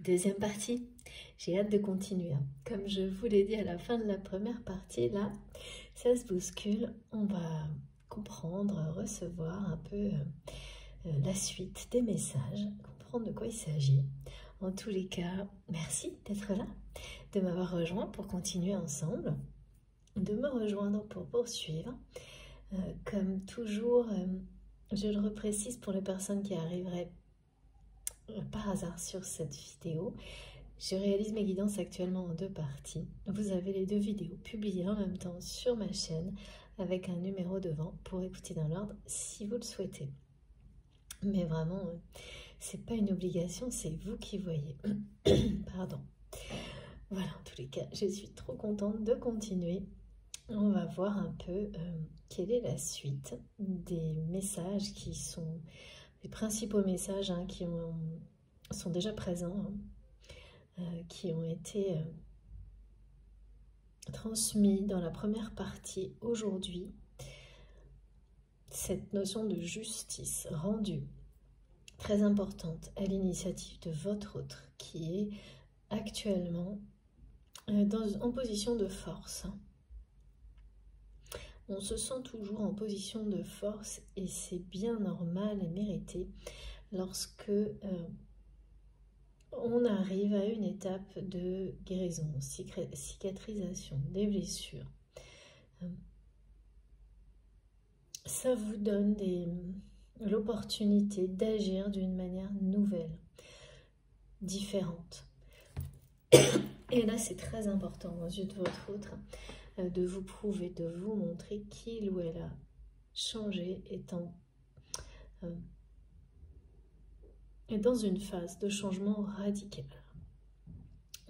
Deuxième partie, j'ai hâte de continuer. Comme je vous l'ai dit à la fin de la première partie, là, ça se bouscule. On va comprendre, recevoir un peu la suite des messages, comprendre de quoi il s'agit. En tous les cas, merci d'être là, de m'avoir rejoint pour continuer ensemble, de me rejoindre pour poursuivre. Comme toujours, je le reprécise pour les personnes qui arriveraient par hasard sur cette vidéo, je réalise mes guidances actuellement en 2 parties. Vous avez les 2 vidéos publiées en même temps sur ma chaîne avec un numéro devant pour écouter dans l'ordre si vous le souhaitez. Mais vraiment, c'est pas une obligation, c'est vous qui voyez. Pardon. Voilà, en tous les cas, je suis trop contente de continuer. On va voir un peu quelle est la suite des messages qui sont les principaux messages qui sont déjà présents, qui ont été transmis dans la première partie aujourd'hui. Cette notion de justice rendue très importante à l'initiative de votre autre qui est actuellement en position de force. On se sent toujours en position de force et c'est bien normal et mérité lorsque on arrive à une étape de guérison, cicatrisation des blessures. Ça vous donne l'opportunité d'agir d'une manière nouvelle, différente. Et là, c'est très important aux yeux de votre autre de vous prouver, de vous montrer qu'il ou elle a changé, est dans une phase de changement radical,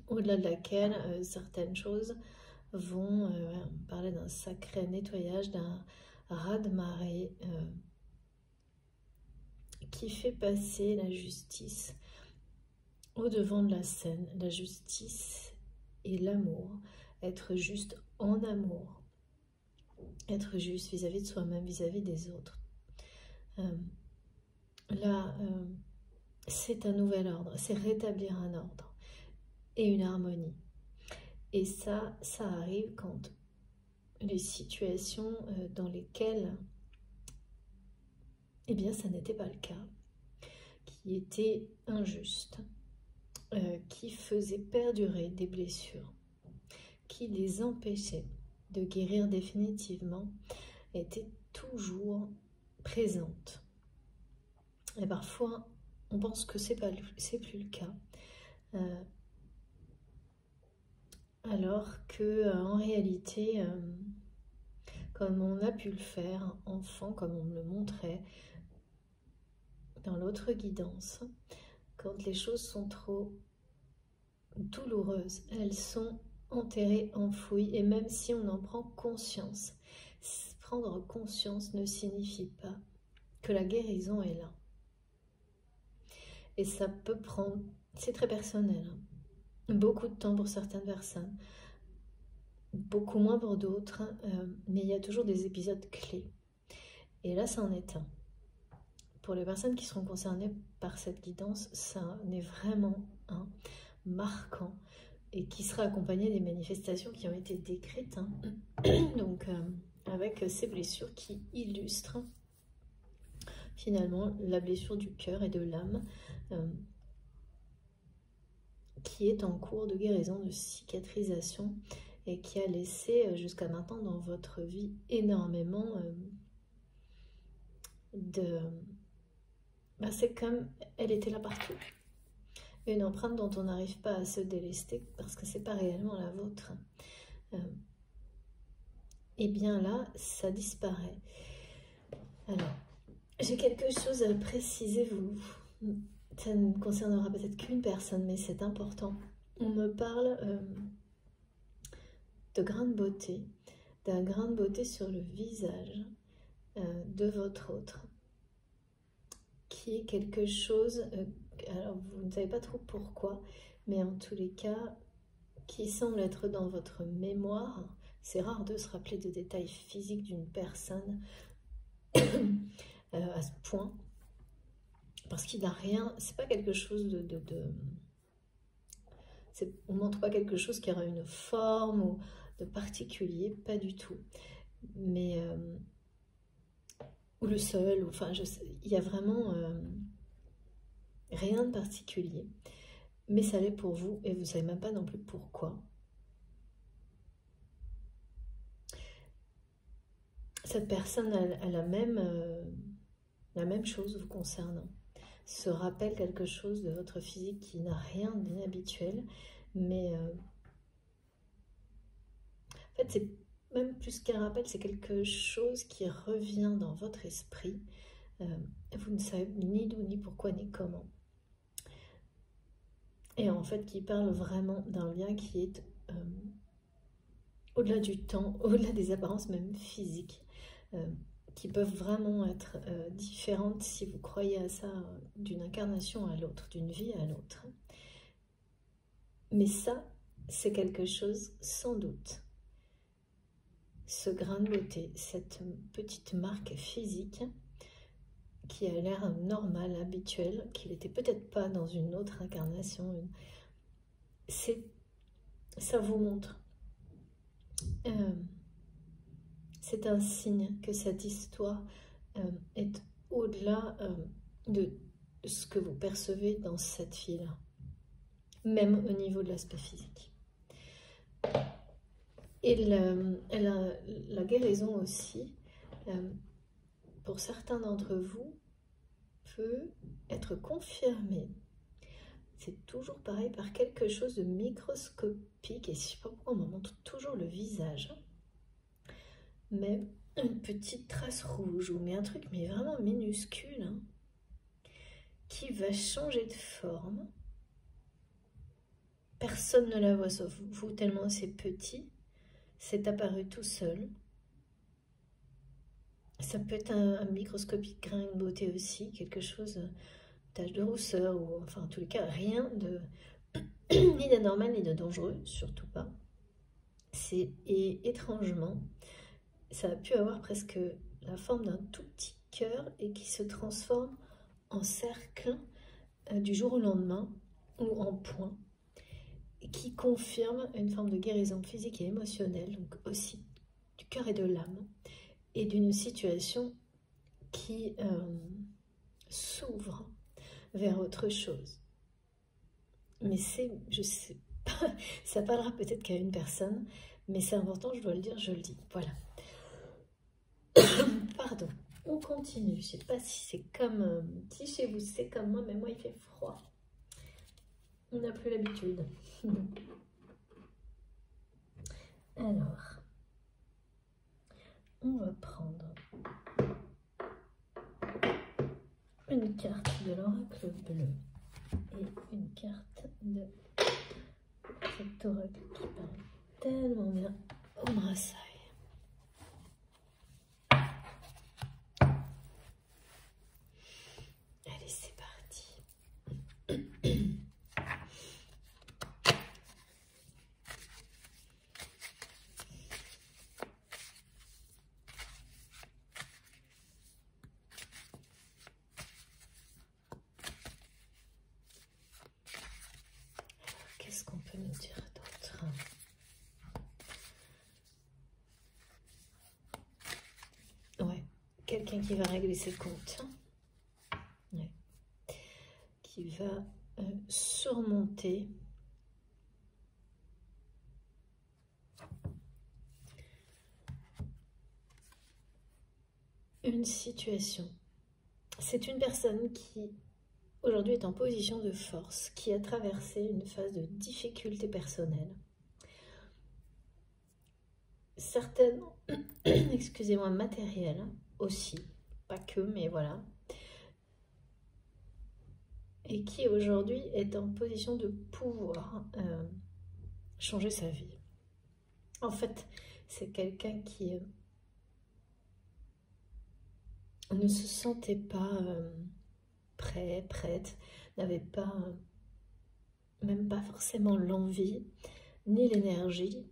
au-delà de laquelle certaines choses vont parler d'un sacré nettoyage, d'un raz-de-marée qui fait passer la justice au devant de la scène, la justice et l'amour, être juste en amour, être juste vis-à-vis de soi-même, vis-à-vis des autres. Là, c'est un nouvel ordre, c'est rétablir un ordre et une harmonie. Et ça arrive quand les situations dans lesquelles, eh bien, ça n'était pas le cas, qui étaient injustes, qui faisaient perdurer des blessures, qui les empêchaient de guérir définitivement, étaient toujours présentes. Et parfois, on pense que c'est plus le cas, alors que en réalité, comme on a pu le faire enfant, comme on me le montrait dans l'autre guidance, quand les choses sont trop douloureuses, elles sont enterrées, enfouies, et même si on en prend conscience, prendre conscience ne signifie pas que la guérison est là. Et ça peut prendre, c'est très personnel, beaucoup de temps pour certaines personnes, beaucoup moins pour d'autres, mais il y a toujours des épisodes clés. Et là, ça en est un. Pour les personnes qui seront concernées par cette guidance, ça en est vraiment un marquant et qui sera accompagné des manifestations qui ont été décrites, donc avec ces blessures qui illustrent finalement la blessure du cœur et de l'âme qui est en cours de guérison, de cicatrisation et qui a laissé jusqu'à maintenant dans votre vie énormément c'est comme elle était là partout. Une empreinte dont on n'arrive pas à se délester parce que c'est pas réellement la vôtre. Et bien là, ça disparaît. Alors, j'ai quelque chose à préciser, ça ne concernera peut-être qu'une personne, mais c'est important. On me parle de grain de beauté, d'un grain de beauté sur le visage de votre autre, qui est quelque chose, alors vous ne savez pas trop pourquoi, mais en tous les cas, qui semble être dans votre mémoire. C'est rare de se rappeler de détails physiques d'une personne à ce point, parce qu'il n'a rien, c'est pas quelque chose On ne montre pas quelque chose qui aura une forme ou de particulier, pas du tout. Mais, ou le sol, enfin, il y a vraiment rien de particulier. Mais ça l'est pour vous et vous ne savez même pas non plus pourquoi. Cette personne a la même chose vous concernant. Se rappelle quelque chose de votre physique qui n'a rien d'inhabituel, mais en fait c'est même plus qu'un rappel, c'est quelque chose qui revient dans votre esprit. Vous ne savez ni d'où, ni pourquoi, ni comment. Et en fait qui parle vraiment d'un lien qui est au-delà du temps, au-delà des apparences même physiques, qui peuvent vraiment être différentes si vous croyez à ça d'une incarnation à l'autre, d'une vie à l'autre. Mais ça, c'est quelque chose sans doute. Ce grain de beauté, cette petite marque physique qui a l'air normal, habituel, qu'il n'était peut-être pas dans une autre incarnation, ça vous montre. C'est un signe que cette histoire est au-delà de ce que vous percevez dans cette fille-là, même au niveau de l'aspect physique. Et la guérison aussi, pour certains d'entre vous, peut être confirmée. C'est toujours pareil par quelque chose de microscopique, et je ne sais pas pourquoi on me montre toujours le visage, mais une petite trace rouge, mais un truc mais vraiment minuscule, hein, qui va changer de forme. Personne ne la voit sauf vous, tellement c'est petit. C'est apparu tout seul. Ça peut être un microscopique grain de beauté aussi, quelque chose, tache de rousseur, ou enfin en tous les cas, rien de ni d'anormal ni de dangereux, surtout pas. Et étrangement, ça a pu avoir presque la forme d'un tout petit cœur et qui se transforme en cercle du jour au lendemain ou en point, qui confirme une forme de guérison physique et émotionnelle, donc aussi du cœur et de l'âme, et d'une situation qui s'ouvre vers autre chose. Mais je sais pas, ça parlera peut-être qu'à une personne, mais c'est important, je dois le dire, je le dis. Voilà. Pardon, on continue. Je ne sais pas si c'est comme, si chez vous c'est comme moi, mais moi il fait froid. On n'a plus l'habitude. Alors, on va prendre une carte de l'oracle bleu et une carte de cet oracle qui parle tellement bien au brassail. Allez, c'est parti. Qu'est-ce qu'on peut nous dire d'autre? Ouais, quelqu'un qui va régler ses comptes. Ouais. Qui va surmonter une situation. C'est une personne qui aujourd'hui est en position de force, qui a traversé une phase de difficulté personnelle. Certaines, excusez-moi, matérielles aussi, pas que, mais voilà. Et qui aujourd'hui est en position de pouvoir changer sa vie. En fait, c'est quelqu'un qui ne se sentait pas prêt, prête, n'avait pas, même pas forcément l'envie, ni l'énergie,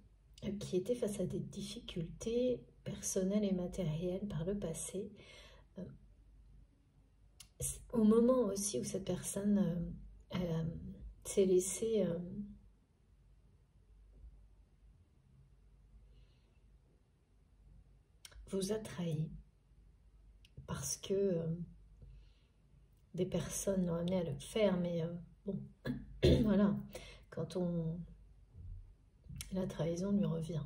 qui était face à des difficultés personnelles et matérielles par le passé. Au moment aussi où cette personne s'est laissée vous a trahi parce que des personnes l'ont amené à le faire, mais bon, voilà, quand la trahison lui revient.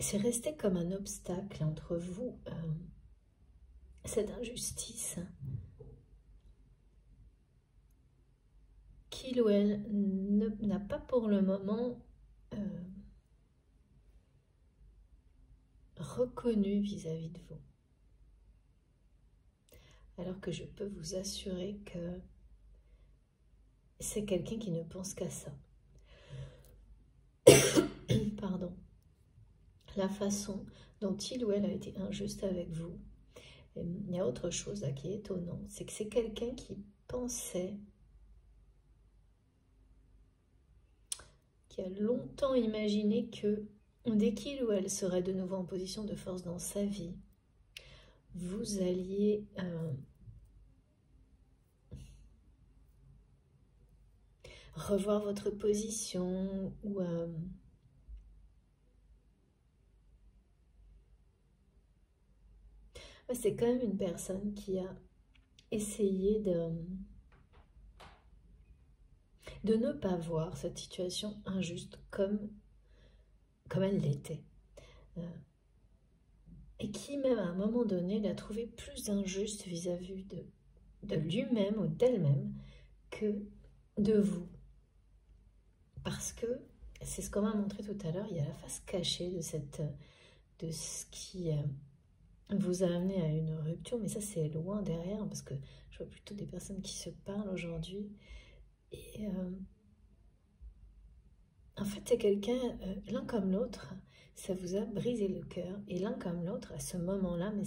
C'est resté comme un obstacle entre vous, cette injustice qu'il ou elle n'a pas pour le moment reconnu vis-à-vis de vous. Alors que je peux vous assurer que c'est quelqu'un qui ne pense qu'à ça. Pardon. La façon dont il ou elle a été injuste avec vous. Et il y a autre chose là qui est étonnant, c'est que c'est quelqu'un qui pensait, qui a longtemps imaginé que dès qu'il ou elle serait de nouveau en position de force dans sa vie, vous alliez revoir votre position ou c'est quand même une personne qui a essayé de ne pas voir cette situation injuste comme elle l'était. Et qui même à un moment donné l'a trouvé plus injuste vis-à-vis de lui-même ou d'elle-même que de vous. Parce que, c'est ce qu'on m'a montré tout à l'heure, il y a la face cachée de ce qui vous a amené à une rupture, mais ça c'est loin derrière, parce que je vois plutôt des personnes qui se parlent aujourd'hui. Et en fait, c'est quelqu'un, l'un comme l'autre, ça vous a brisé le cœur, et l'un comme l'autre, à ce moment-là, mais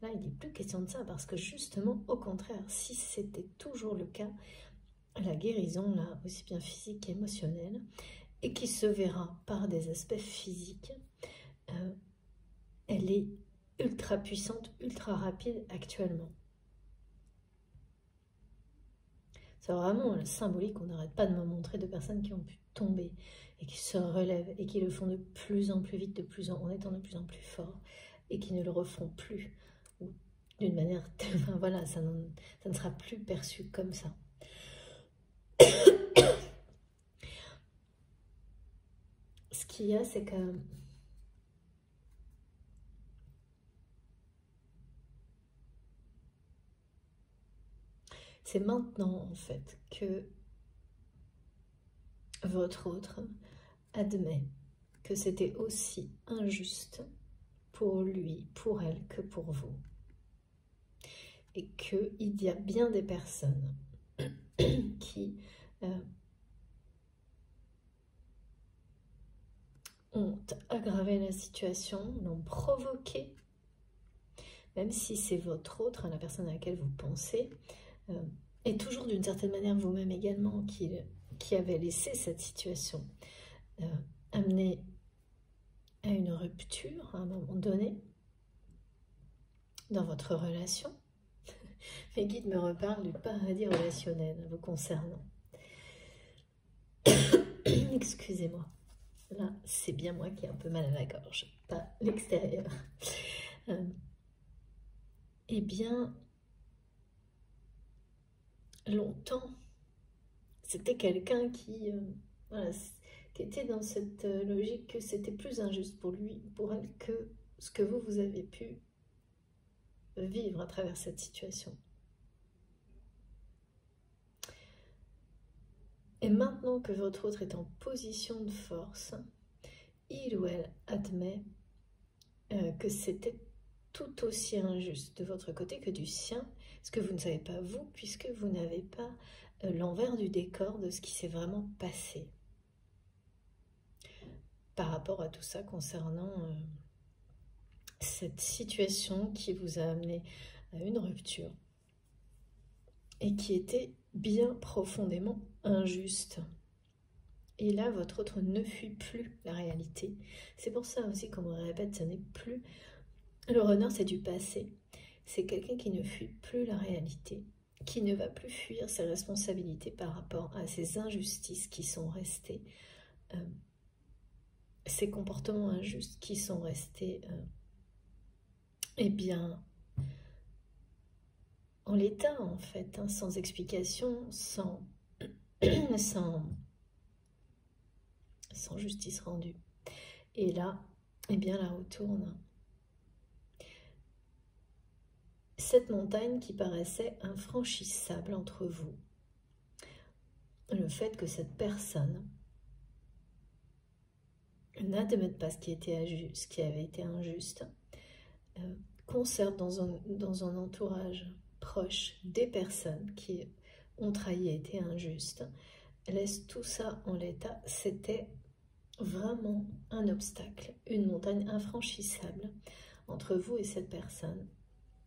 là, il n'est plus question de ça, parce que justement, au contraire, si c'était toujours le cas, la guérison, là, aussi bien physique qu'émotionnelle, et qui se verra par des aspects physiques, elle est ultra puissante, ultra rapide actuellement. C'est vraiment le symbolique, on n'arrête pas de me montrer de personnes qui ont pu tomber et qui se relèvent et qui le font de plus en plus vite, en étant de plus en plus fort et qui ne le referont plus d'une manière, enfin voilà, ça ne sera plus perçu comme ça. Ce qu'il y a, c'est que c'est maintenant en fait que votre autre admet que c'était aussi injuste pour lui, pour elle, que pour vous. Et qu'il y a bien des personnes qui ont aggravé la situation, l'ont provoqué, même si c'est votre autre, la personne à laquelle vous pensez, et toujours d'une certaine manière vous-même également, qui avait laissé cette situation amener à une rupture à un moment donné dans votre relation. Mes guides me reparlent du paradis relationnel vous concernant. Excusez-moi. Là, c'est bien moi qui ai un peu mal à la gorge, pas l'extérieur. Eh bien, longtemps, c'était quelqu'un qui, voilà, qui était dans cette logique que c'était plus injuste pour lui, pour elle, que ce que vous avez pu vivre à travers cette situation. Et maintenant que votre autre est en position de force, il ou elle admet que c'était tout aussi injuste de votre côté que du sien, ce que vous ne savez pas vous, puisque vous n'avez pas l'envers du décor de ce qui s'est vraiment passé par rapport à tout ça concernant cette situation qui vous a amené à une rupture et qui était bien profondément injuste. Et là, votre autre ne fuit plus la réalité. C'est pour ça aussi qu'on me répète, ce n'est plus... Le runner, c'est du passé. C'est quelqu'un qui ne fuit plus la réalité, qui ne va plus fuir ses responsabilités par rapport à ces injustices qui sont restées, ces comportements injustes qui sont restés, eh bien, en l'état en fait, hein, sans explication, sans, sans justice rendue. Et là, eh bien, la roue tourne. Cette montagne qui paraissait infranchissable entre vous, le fait que cette personne n'admette pas ce qui avait été injuste, conserve dans un entourage proche des personnes qui ont trahi et été injustes, laisse tout ça en l'état. C'était vraiment un obstacle, une montagne infranchissable entre vous et cette personne.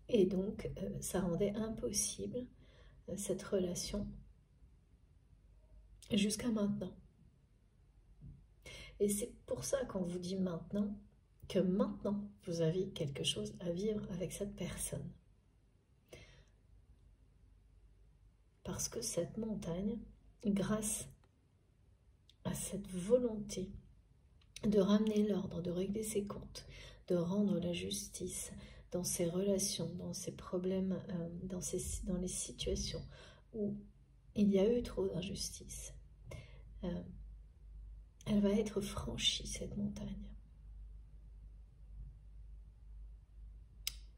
Et donc, ça rendait impossible cette relation jusqu'à maintenant. Et c'est pour ça qu'on vous dit maintenant, que maintenant, vous avez quelque chose à vivre avec cette personne. Parce que cette montagne, grâce à cette volonté de ramener l'ordre, de régler ses comptes, de rendre la justice dans ses relations, dans ses problèmes, dans les situations où il y a eu trop d'injustice, elle va être franchie, cette montagne.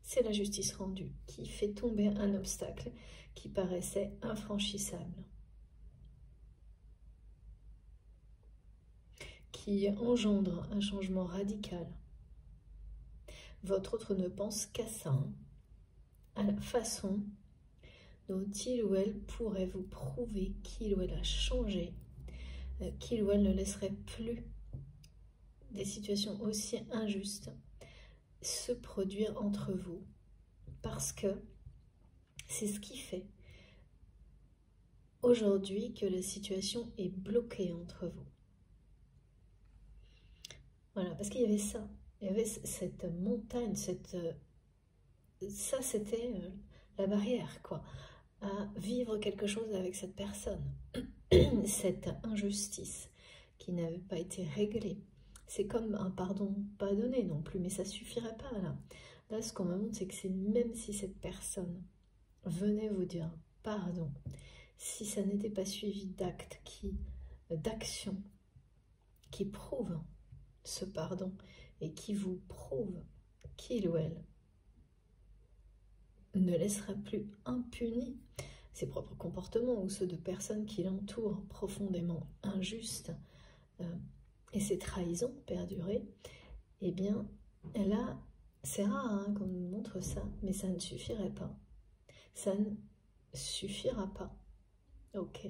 C'est la justice rendue qui fait tomber un obstacle qui paraissait infranchissable, qui engendre un changement radical. Votre autre ne pense qu'à ça, hein, à la façon dont il ou elle pourrait vous prouver qu'il ou elle a changé, qu'il ou elle ne laisserait plus des situations aussi injustes se produire entre vous, parce que c'est ce qui fait aujourd'hui que la situation est bloquée entre vous. Voilà, parce qu'il y avait ça, il y avait cette montagne, ça c'était la barrière, quoi, à vivre quelque chose avec cette personne, cette injustice qui n'avait pas été réglée. C'est comme un pardon pas donné non plus, mais ça suffirait pas là. Là, ce qu'on me montre, c'est que même si cette personne venait vous dire pardon, si ça n'était pas suivi d'actes, d'actions qui prouvent ce pardon et qui vous prouvent qu'il ou elle ne laissera plus impunis ses propres comportements ou ceux de personnes qui l'entourent profondément injustes, et ces trahisons perdurées, eh bien là, c'est rare hein, qu'on nous montre ça, mais ça ne suffirait pas. Ça ne suffira pas. Ok.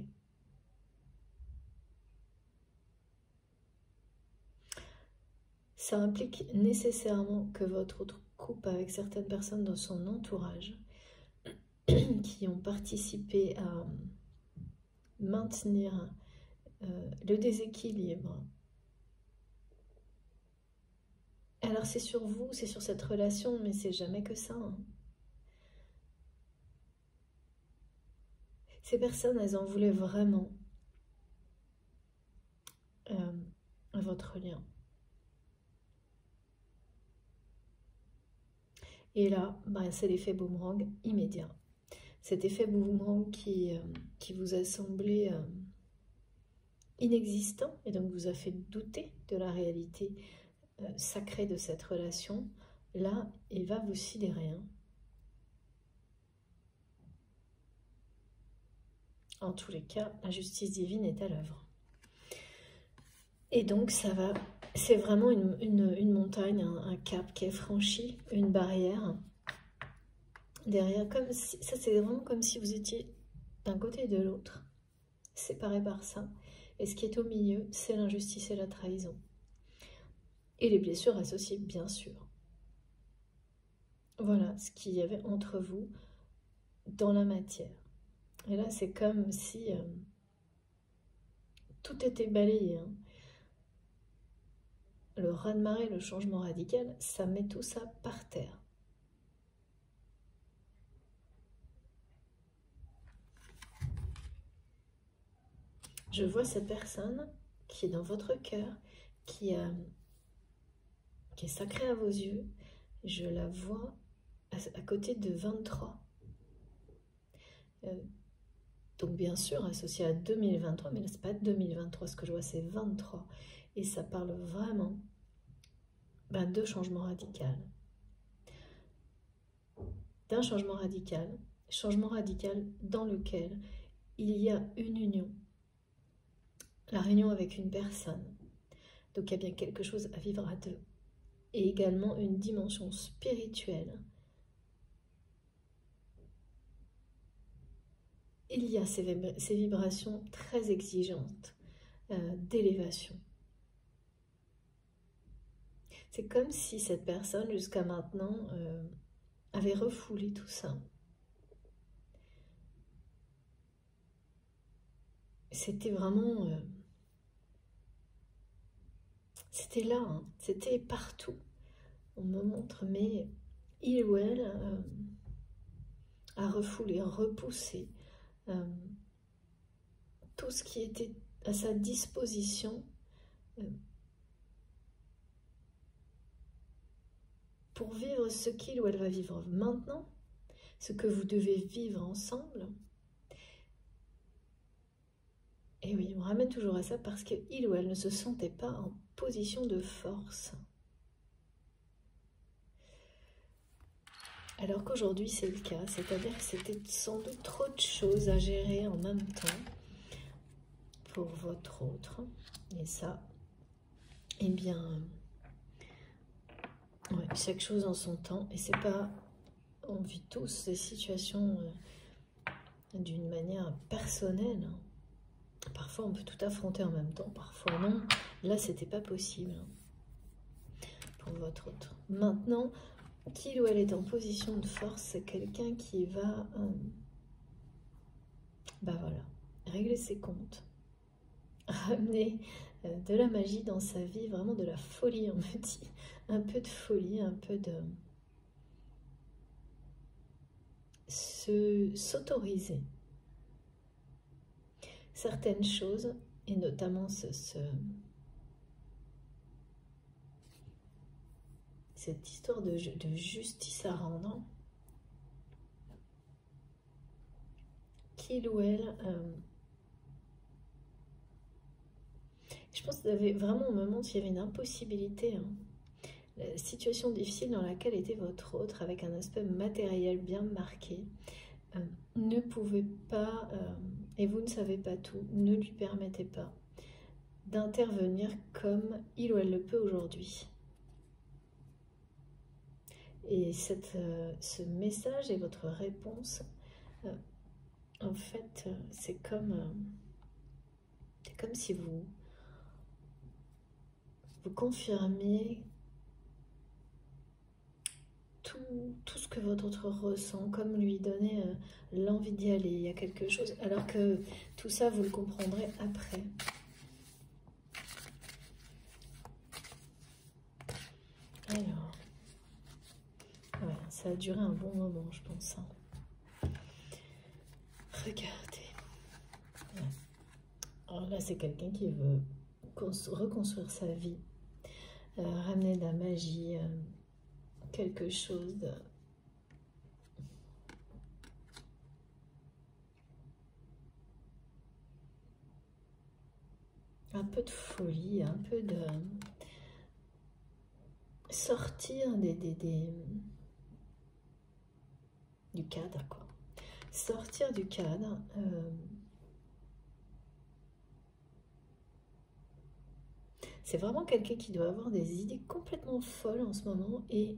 Ça implique nécessairement que votre autre coupe avec certaines personnes dans son entourage qui ont participé à maintenir le déséquilibre. Alors c'est sur vous, c'est sur cette relation, mais c'est jamais que ça. Hein. Ces personnes, elles en voulaient vraiment à votre lien. Et là, bah, c'est l'effet boomerang immédiat. Cet effet boomerang qui vous a semblé inexistant et donc vous a fait douter de la réalité sacrée de cette relation, là, il va vous sidérer. Hein. En tous les cas, la justice divine est à l'œuvre. Et donc, ça va, c'est vraiment une montagne, un cap qui est franchi, une barrière. Derrière, comme si, ça c'est vraiment comme si vous étiez d'un côté et de l'autre, séparés par ça. Et ce qui est au milieu, c'est l'injustice et la trahison. Et les blessures associées, bien sûr. Voilà ce qu'il y avait entre vous dans la matière. Et là, c'est comme si tout était balayé. Hein. Le raz-de-marée, le changement radical, ça met tout ça par terre. je vois cette personne qui est dans votre cœur, qui est sacrée à vos yeux. Je la vois à côté de 23. Donc bien sûr, associé à 2023, mais là, c'est pas 2023, ce que je vois, c'est 23. Et ça parle vraiment de changement radical. D'un changement radical dans lequel il y a une union. La réunion avec une personne. Donc il y a bien quelque chose à vivre à deux. Et également une dimension spirituelle. Il y a ces vibrations très exigeantes d'élévation. C'est comme si cette personne, jusqu'à maintenant, avait refoulé tout ça. C'était vraiment... c'était là, hein, c'était partout. On me montre, mais il ou elle a refoulé, repoussé tout ce qui était à sa disposition pour vivre ce qu'il ou elle va vivre maintenant, ce que vous devez vivre ensemble. Et oui, on ramène toujours à ça parce qu'il ou elle ne se sentait pas en position de force. Alors qu'aujourd'hui c'est le cas, c'est-à-dire que c'était sans doute trop de choses à gérer en même temps pour votre autre. Et ça, eh bien, ouais, chaque chose en son temps. Et c'est pas, on vit tous ces situations d'une manière personnelle. Parfois on peut tout affronter en même temps, parfois non. Là c'était pas possible pour votre autre. Maintenant, qu'il ou elle est en position de force, c'est quelqu'un qui va voilà, régler ses comptes, ramener de la magie dans sa vie, vraiment de la folie, on me dit, un peu de folie, un peu de s'autoriser certaines choses, et notamment cette histoire de justice à rendre, qu'il ou elle, je pense qu'il y avait vraiment un moment où il y avait une impossibilité, hein. La situation difficile dans laquelle était votre autre, avec un aspect matériel bien marqué, ne pouvait pas, et vous ne savez pas tout, ne lui permettez pas d'intervenir comme il ou elle le peut aujourd'hui. Et ce message et votre réponse, en fait, c'est comme si vous confirmiez tout ce que votre autre ressent, comme lui donner l'envie d'y aller. Il y a quelque chose, alors que tout ça, vous le comprendrez après. Alors, ouais, ça a duré un bon moment, je pense. Hein. Regardez. Ouais. Alors là, c'est quelqu'un qui veut reconstruire sa vie, ramener de la magie, quelque chose de... un peu de folie, un peu de... sortir du cadre, quoi. Sortir du cadre. C'est vraiment quelqu'un qui doit avoir des idées complètement folles en ce moment et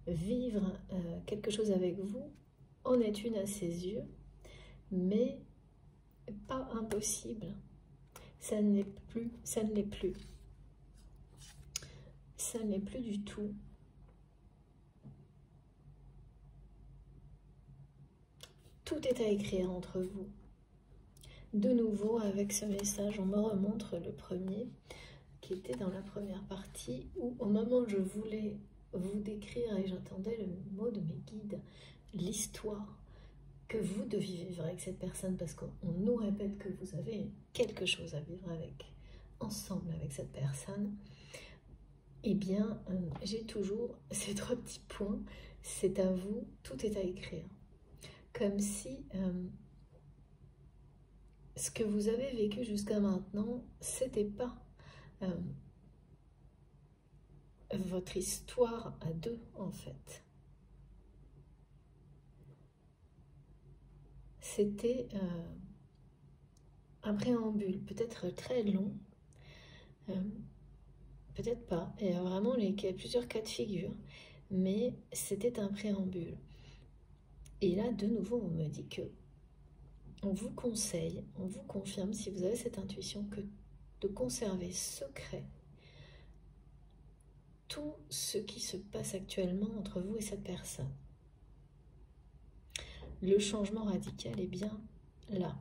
vivre quelque chose avec vous en est une à ses yeux, mais pas impossible. Ça ne l'est plus, ça ne l'est plus. Ça ne l'est plus du tout. Tout est à écrire entre vous. De nouveau, avec ce message, on me remontre le premier, qui était dans la première partie, où au moment où je voulais vous décrire et j'attendais le mot de mes guides, l'histoire que vous deviez vivre avec cette personne, parce qu'on nous répète que vous avez quelque chose à vivre ensemble avec cette personne, eh bien, j'ai toujours ces 3 petits points. C'est à vous, tout est à écrire. Comme si ce que vous avez vécu jusqu'à maintenant, c'était pas votre histoire à deux, en fait. C'était un préambule, peut-être très long, peut-être pas. Il y a vraiment plusieurs cas de figure, mais c'était un préambule. Et là, de nouveau, on me dit que on vous conseille, on vous confirme, si vous avez cette intuition, que de conserver secret tout ce qui se passe actuellement entre vous et cette personne. Le changement radical est bien là.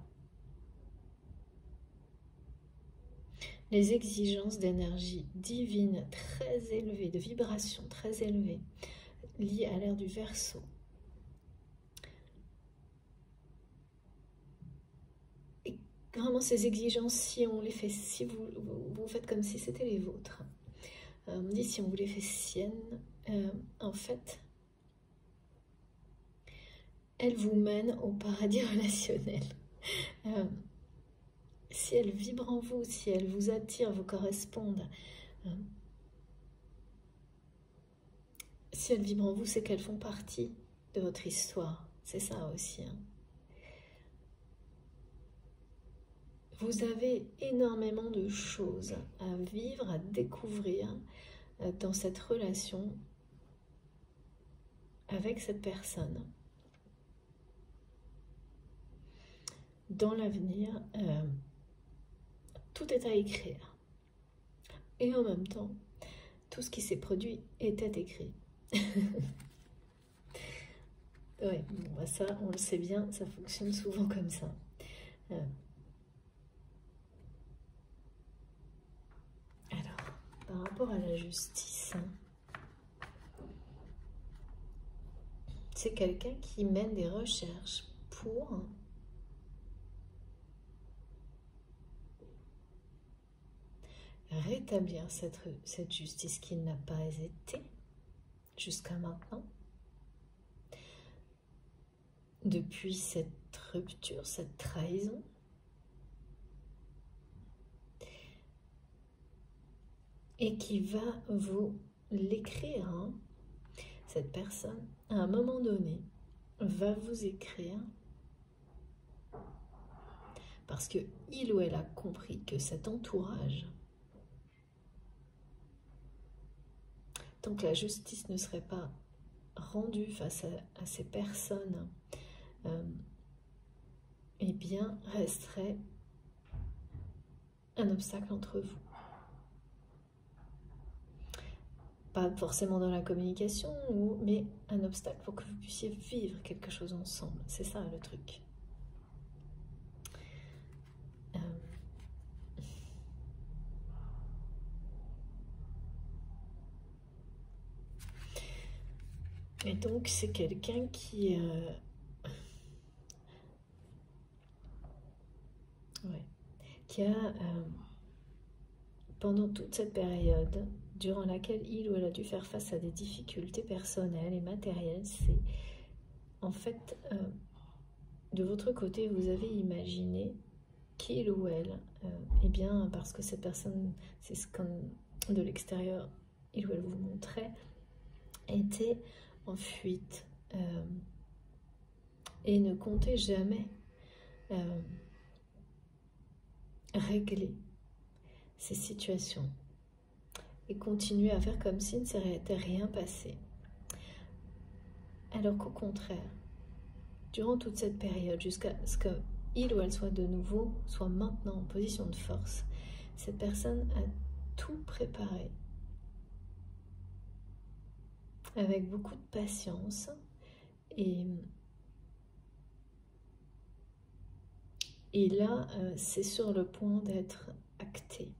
Les exigences d'énergie divine très élevées, de vibrations très élevées, liées à l'ère du Verseau. Et vraiment ces exigences, si on les fait, si vous faites comme si c'était les vôtres, on me dit si on vous les fait siennes, en fait, elles vous mènent au paradis relationnel. Si elles vibrent en vous, si elles vous attirent, vous correspondent, si elles vibrent en vous, c'est qu'elles font partie de votre histoire. C'est ça aussi. Vous avez énormément de choses à vivre, à découvrir dans cette relation avec cette personne. Dans l'avenir, tout est à écrire. Et en même temps, tout ce qui s'est produit était écrit. Ouais, bon, bah ça, on le sait bien, ça fonctionne souvent comme ça. Alors, par rapport à la justice, c'est quelqu'un qui mène des recherches pour rétablir cette justice qui n'a pas été jusqu'à maintenant. Depuis cette rupture, cette trahison, et qui va vous l'écrire, hein. Cette personne, à un moment donné, va vous écrire parce que il ou elle a compris que cet entourage, tant que la justice ne serait pas rendue face à ces personnes, eh bien, resterait un obstacle entre vous. Pas forcément dans la communication, mais un obstacle pour que vous puissiez vivre quelque chose ensemble. C'est ça le truc. Et donc, c'est quelqu'un qui... qui a, pendant toute cette période, durant laquelle il ou elle a dû faire face à des difficultés personnelles et matérielles, c'est en fait, de votre côté, vous avez imaginé qu'il ou elle, eh bien, parce que cette personne, c'est ce qu'on de l'extérieur, il ou elle vous montrait, était en fuite et ne comptait jamais régler ces situations et continuer à faire comme s'il ne s'était rien passé. Alors qu'au contraire, durant toute cette période, jusqu'à ce qu'il ou elle soit de nouveau, soit maintenant en position de force, cette personne a tout préparé avec beaucoup de patience et là, c'est sur le point d'être acté.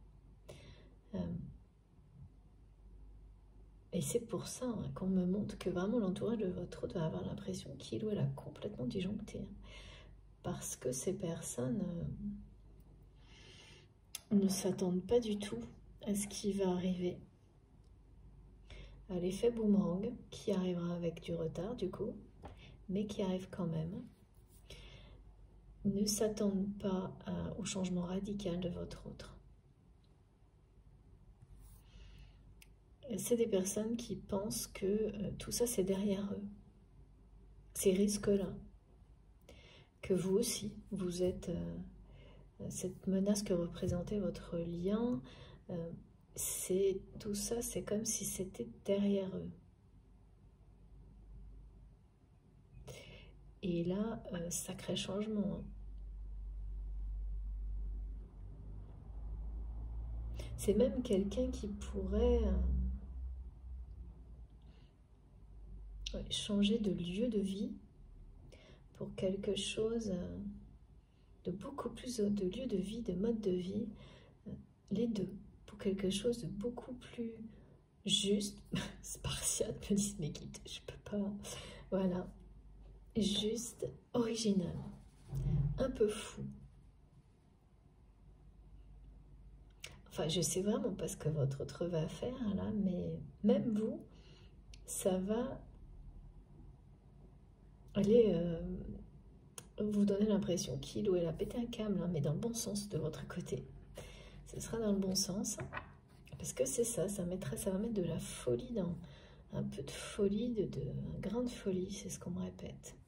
Et c'est pour ça qu'on me montre que vraiment l'entourage de votre autre va avoir l'impression qu'il ou elle a complètement disjoncté. Parce que ces personnes ne s'attendent pas du tout à ce qui va arriver. À l'effet boomerang, qui arrivera avec du retard du coup, mais qui arrive quand même. Ne s'attendent pas au changement radical de votre autre. C'est des personnes qui pensent que tout ça c'est derrière eux. Ces risques-là. Que vous aussi, vous êtes cette menace que représentait votre lien, tout ça, c'est comme si c'était derrière eux. Et là, sacré changement. C'est même quelqu'un qui pourrait changer de lieu de vie pour quelque chose de beaucoup plus de lieu de vie, de mode de vie, les deux, pour quelque chose de beaucoup plus juste, spartiate, me disent mes guides, je peux pas, voilà, juste, original, un peu fou. Enfin, je sais vraiment pas ce que votre autre va faire là, mais même vous, ça va aller vous donner l'impression qu'il ou elle a pété un câble, hein, mais dans le bon sens de votre côté. Ce sera dans le bon sens, parce que c'est ça, ça va mettre de la folie dans, un peu de folie, de un grain de folie, c'est ce qu'on me répète.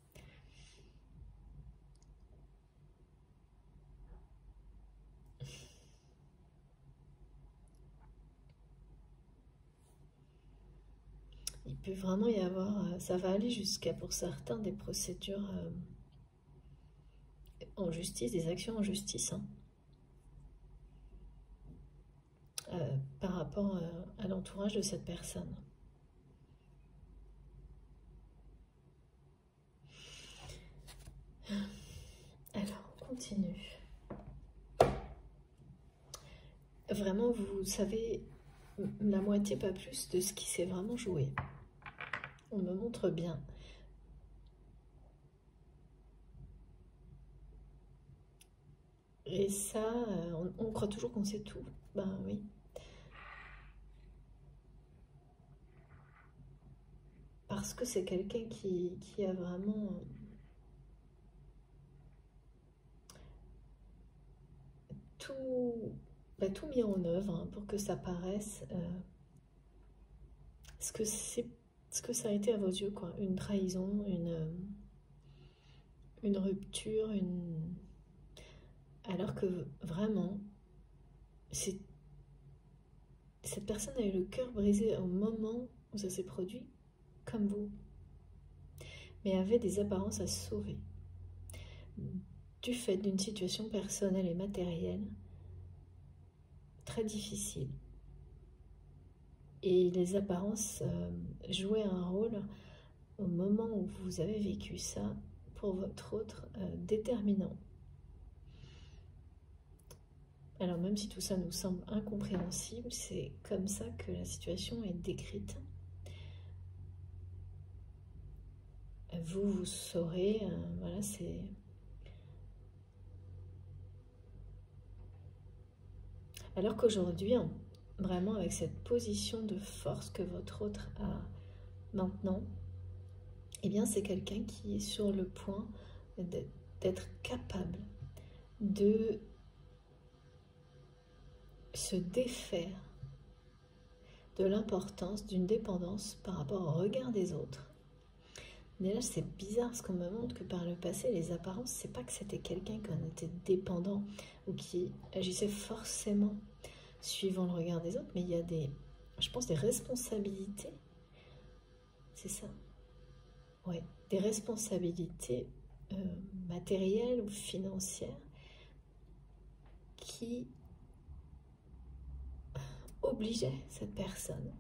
Il peut vraiment y avoir, ça va aller jusqu'à pour certains des procédures en justice, des actions en justice, hein, par rapport à l'entourage de cette personne. Alors, on continue. Vraiment, vous savez la moitié, pas plus, de ce qui s'est vraiment joué. On me montre bien. Et ça, on croit toujours qu'on sait tout. Ben oui. Parce que c'est quelqu'un qui a vraiment tout, tout mis en œuvre, hein, pour que ça paraisse ce que ça a été à vos yeux, quoi. Une trahison, une rupture, alors que vraiment, cette personne a eu le cœur brisé au moment où ça s'est produit, comme vous, mais avait des apparences à sauver. Du fait d'une situation personnelle et matérielle très difficile. Et les apparences jouaient un rôle au moment où vous avez vécu ça, pour votre autre, déterminant. Alors même si tout ça nous semble incompréhensible, c'est comme ça que la situation est décrite. Vous saurez, voilà, c'est... Alors qu'aujourd'hui, vraiment avec cette position de force que votre autre a maintenant, eh bien c'est quelqu'un qui est sur le point d'être capable de se défaire de l'importance d'une dépendance par rapport au regard des autres. Mais là, c'est bizarre ce qu'on me montre, que par le passé, les apparences, c'est pas que c'était quelqu'un qui en était dépendant ou qui agissait forcément suivant le regard des autres, mais il y a je pense, des responsabilités. C'est ça. Ouais, des responsabilités matérielles ou financières qui obligeaient cette personne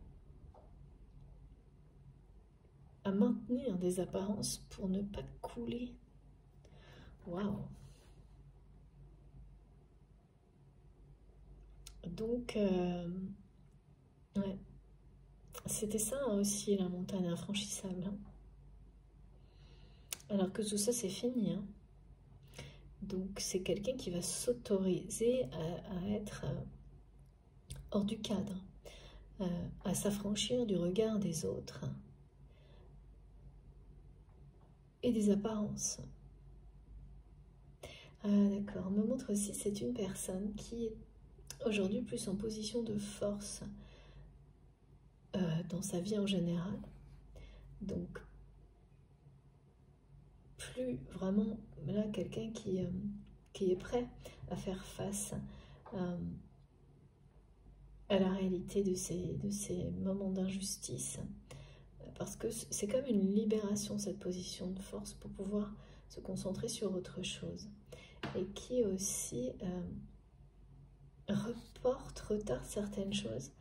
à maintenir des apparences pour ne pas couler. Waouh! Donc, ouais, C'était ça hein, aussi, la montagne infranchissable. Hein. Alors que tout ça, c'est fini. Hein. Donc, c'est quelqu'un qui va s'autoriser à être hors du cadre, à s'affranchir du regard des autres et des apparences. D'accord, on me montre aussi, c'est une personne qui est aujourd'hui plus en position de force dans sa vie en général. Donc, plus vraiment, là, quelqu'un qui est prêt à faire face à la réalité de ces moments d'injustice. Parce que c'est comme une libération, cette position de force, pour pouvoir se concentrer sur autre chose. Et qui aussi retarde certaines choses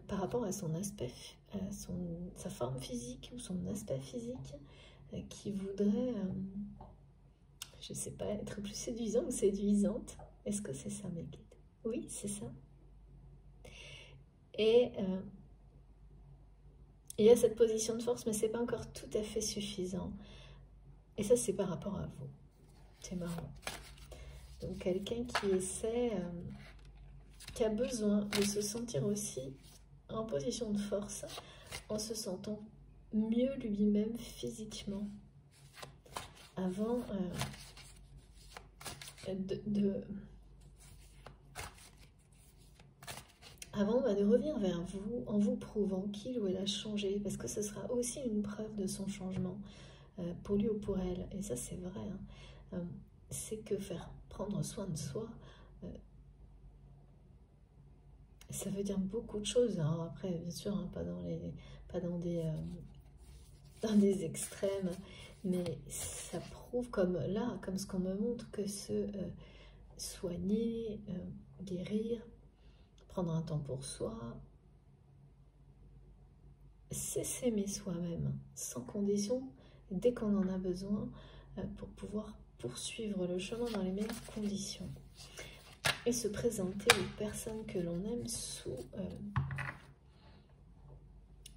par rapport à son aspect, sa forme physique ou son aspect physique, qui voudrait, je ne sais pas, être plus séduisant ou séduisante. Est-ce que c'est ça, mes guides? Oui, c'est ça. Et il y a cette position de force, mais ce n'est pas encore tout à fait suffisant. Et ça, c'est par rapport à vous. C'est marrant. Donc, quelqu'un qui essaie, qui a besoin de se sentir aussi en position de force, en se sentant mieux lui-même physiquement, avant de revenir vers vous en vous prouvant qu'il ou elle a changé, parce que ce sera aussi une preuve de son changement pour lui ou pour elle. Et ça, c'est vrai. Hein. C'est que prendre soin de soi, ça veut dire beaucoup de choses. Alors après, bien sûr, hein, pas dans des extrêmes, mais ça prouve comme ce qu'on me montre, que se soigner, guérir, prendre un temps pour soi, c'est s'aimer soi-même, sans condition, dès qu'on en a besoin, pour pouvoir poursuivre le chemin dans les meilleures conditions. Et se présenter aux personnes que l'on aime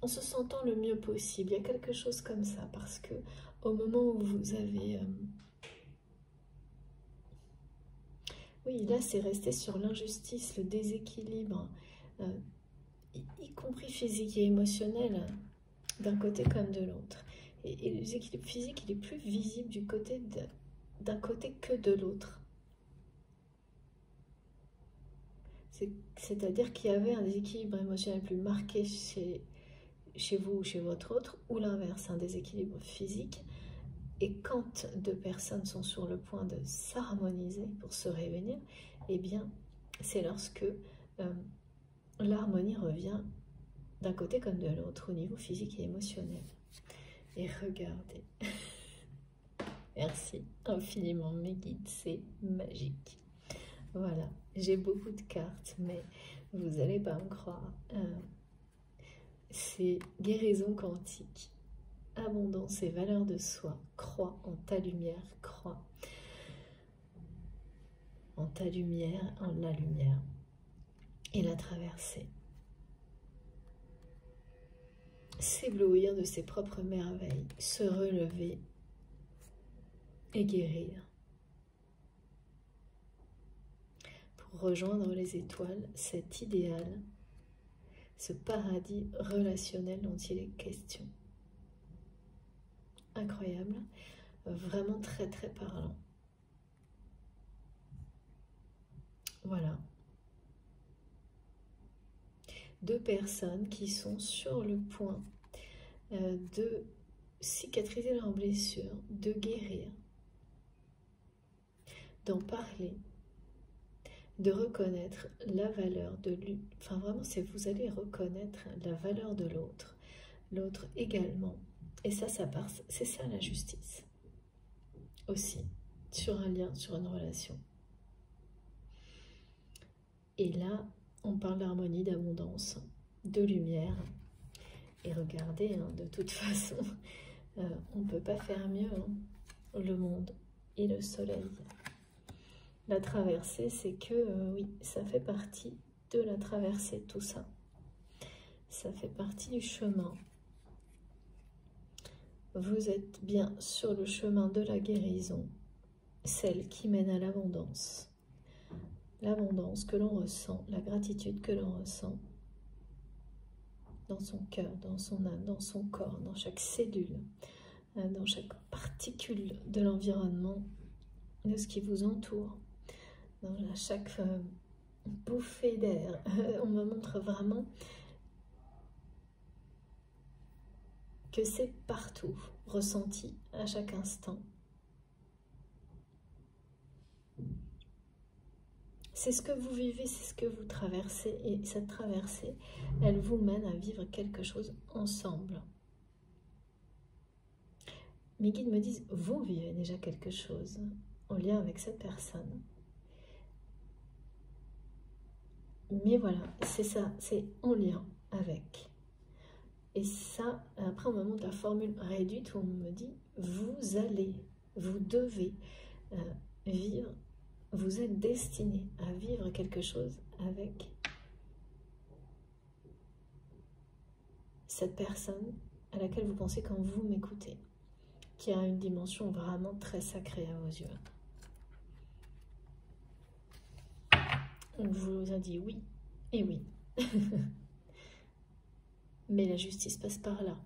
en se sentant le mieux possible. Il y a quelque chose comme ça, parce que au moment où vous avez... oui, là, c'est rester sur l'injustice, le déséquilibre, y compris physique et émotionnel, d'un côté comme de l'autre. Et le déséquilibre physique, il est plus visible d'un côté que de l'autre. C'est-à-dire qu'il y avait un déséquilibre émotionnel plus marqué chez vous ou chez votre autre, ou l'inverse, un déséquilibre physique. Et quand deux personnes sont sur le point de s'harmoniser pour se réunir, eh bien, c'est lorsque l'harmonie revient d'un côté comme de l'autre, au niveau physique et émotionnel. Et regardez. Merci infiniment, mes guides, c'est magique. Voilà, j'ai beaucoup de cartes, mais vous n'allez pas me croire. C'est guérison quantique, abondance et valeur de soi. Crois en ta lumière, crois en ta lumière, en la lumière. Et la traverser. S'éblouir de ses propres merveilles, se relever et guérir. Pour rejoindre les étoiles, cet idéal, ce paradis relationnel dont il est question. Incroyable, vraiment très très parlant. Voilà. Deux personnes qui sont sur le point de cicatriser leurs blessures, de guérir, d'en parler, de reconnaître la valeur de lui. Enfin vraiment, vous allez reconnaître la valeur de l'autre, l'autre également. Et ça passe, c'est ça la justice. Aussi, sur un lien, sur une relation. Et là, on parle d'harmonie, d'abondance, de lumière. Et regardez, hein, de toute façon, on ne peut pas faire mieux. Hein, le monde et le soleil. La traversée, c'est que, oui, ça fait partie de la traversée, tout ça. Ça fait partie du chemin. Vous êtes bien sur le chemin de la guérison, celle qui mène à l'abondance. L'abondance que l'on ressent, la gratitude que l'on ressent dans son cœur, dans son âme, dans son corps, dans chaque cellule, dans chaque particule de l'environnement, de ce qui vous entoure, dans chaque bouffée d'air. On me montre vraiment que c'est partout, ressenti à chaque instant. C'est ce que vous vivez, c'est ce que vous traversez, et cette traversée, elle vous mène à vivre quelque chose ensemble. Mes guides me disent, vous vivez déjà quelque chose en lien avec cette personne. Mais voilà, c'est ça, c'est en lien avec. Et ça, après on me montre la formule réduite où on me dit, vous allez, vous devez vivre, vous êtes destiné à vivre quelque chose avec cette personne à laquelle vous pensez quand vous m'écoutez, qui a une dimension vraiment très sacrée à vos yeux. On vous a dit oui et oui. Mais la justice passe par là.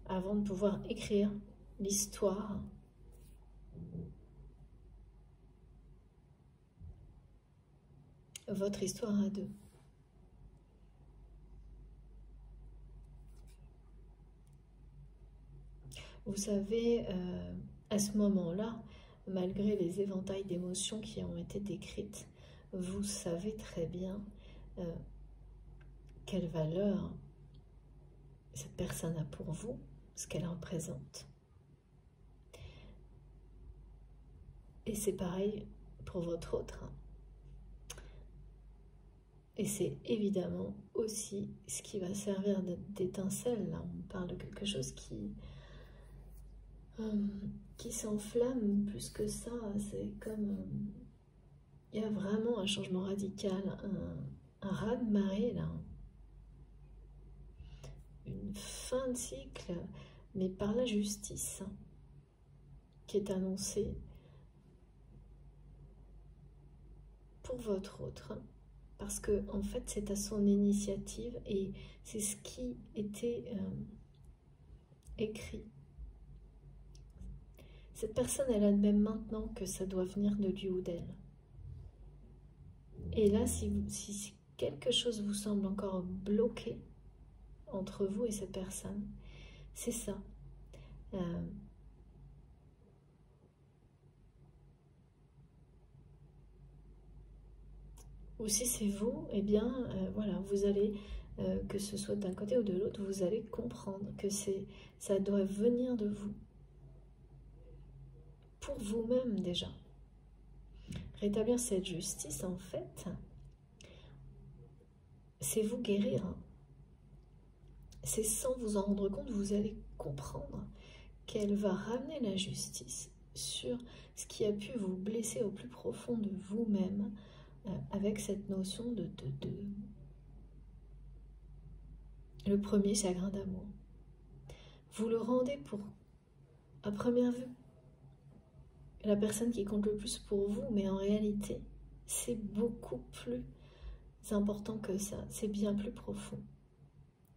Avant de pouvoir écrire l'histoire, votre histoire à deux. Vous savez, à ce moment-là, malgré les éventails d'émotions qui ont été décrites, vous savez très bien quelle valeur cette personne a pour vous, ce qu'elle représente. Et c'est pareil pour votre autre. Et c'est évidemment aussi ce qui va servir d'étincelle. Là, on parle de quelque chose qui s'enflamme plus que ça. C'est comme... il y a vraiment un changement radical, un raz-de-marée là. Une fin de cycle, mais par la justice, qui est annoncée pour votre autre. Parce que en fait, c'est à son initiative et c'est ce qui était écrit. Cette personne, elle admet maintenant que ça doit venir de lui ou d'elle. Et là, si quelque chose vous semble encore bloqué entre vous et cette personne, c'est ça. Ou si c'est vous, eh bien, voilà, vous allez, que ce soit d'un côté ou de l'autre, vous allez comprendre que ça doit venir de vous. Pour vous-même déjà. Rétablir cette justice, en fait, c'est vous guérir. C'est sans vous en rendre compte, vous allez comprendre qu'elle va ramener la justice sur ce qui a pu vous blesser au plus profond de vous-même, avec cette notion de le premier chagrin d'amour. Vous le rendez à première vue, la personne qui compte le plus pour vous, mais en réalité, c'est beaucoup plus important que ça, c'est bien plus profond.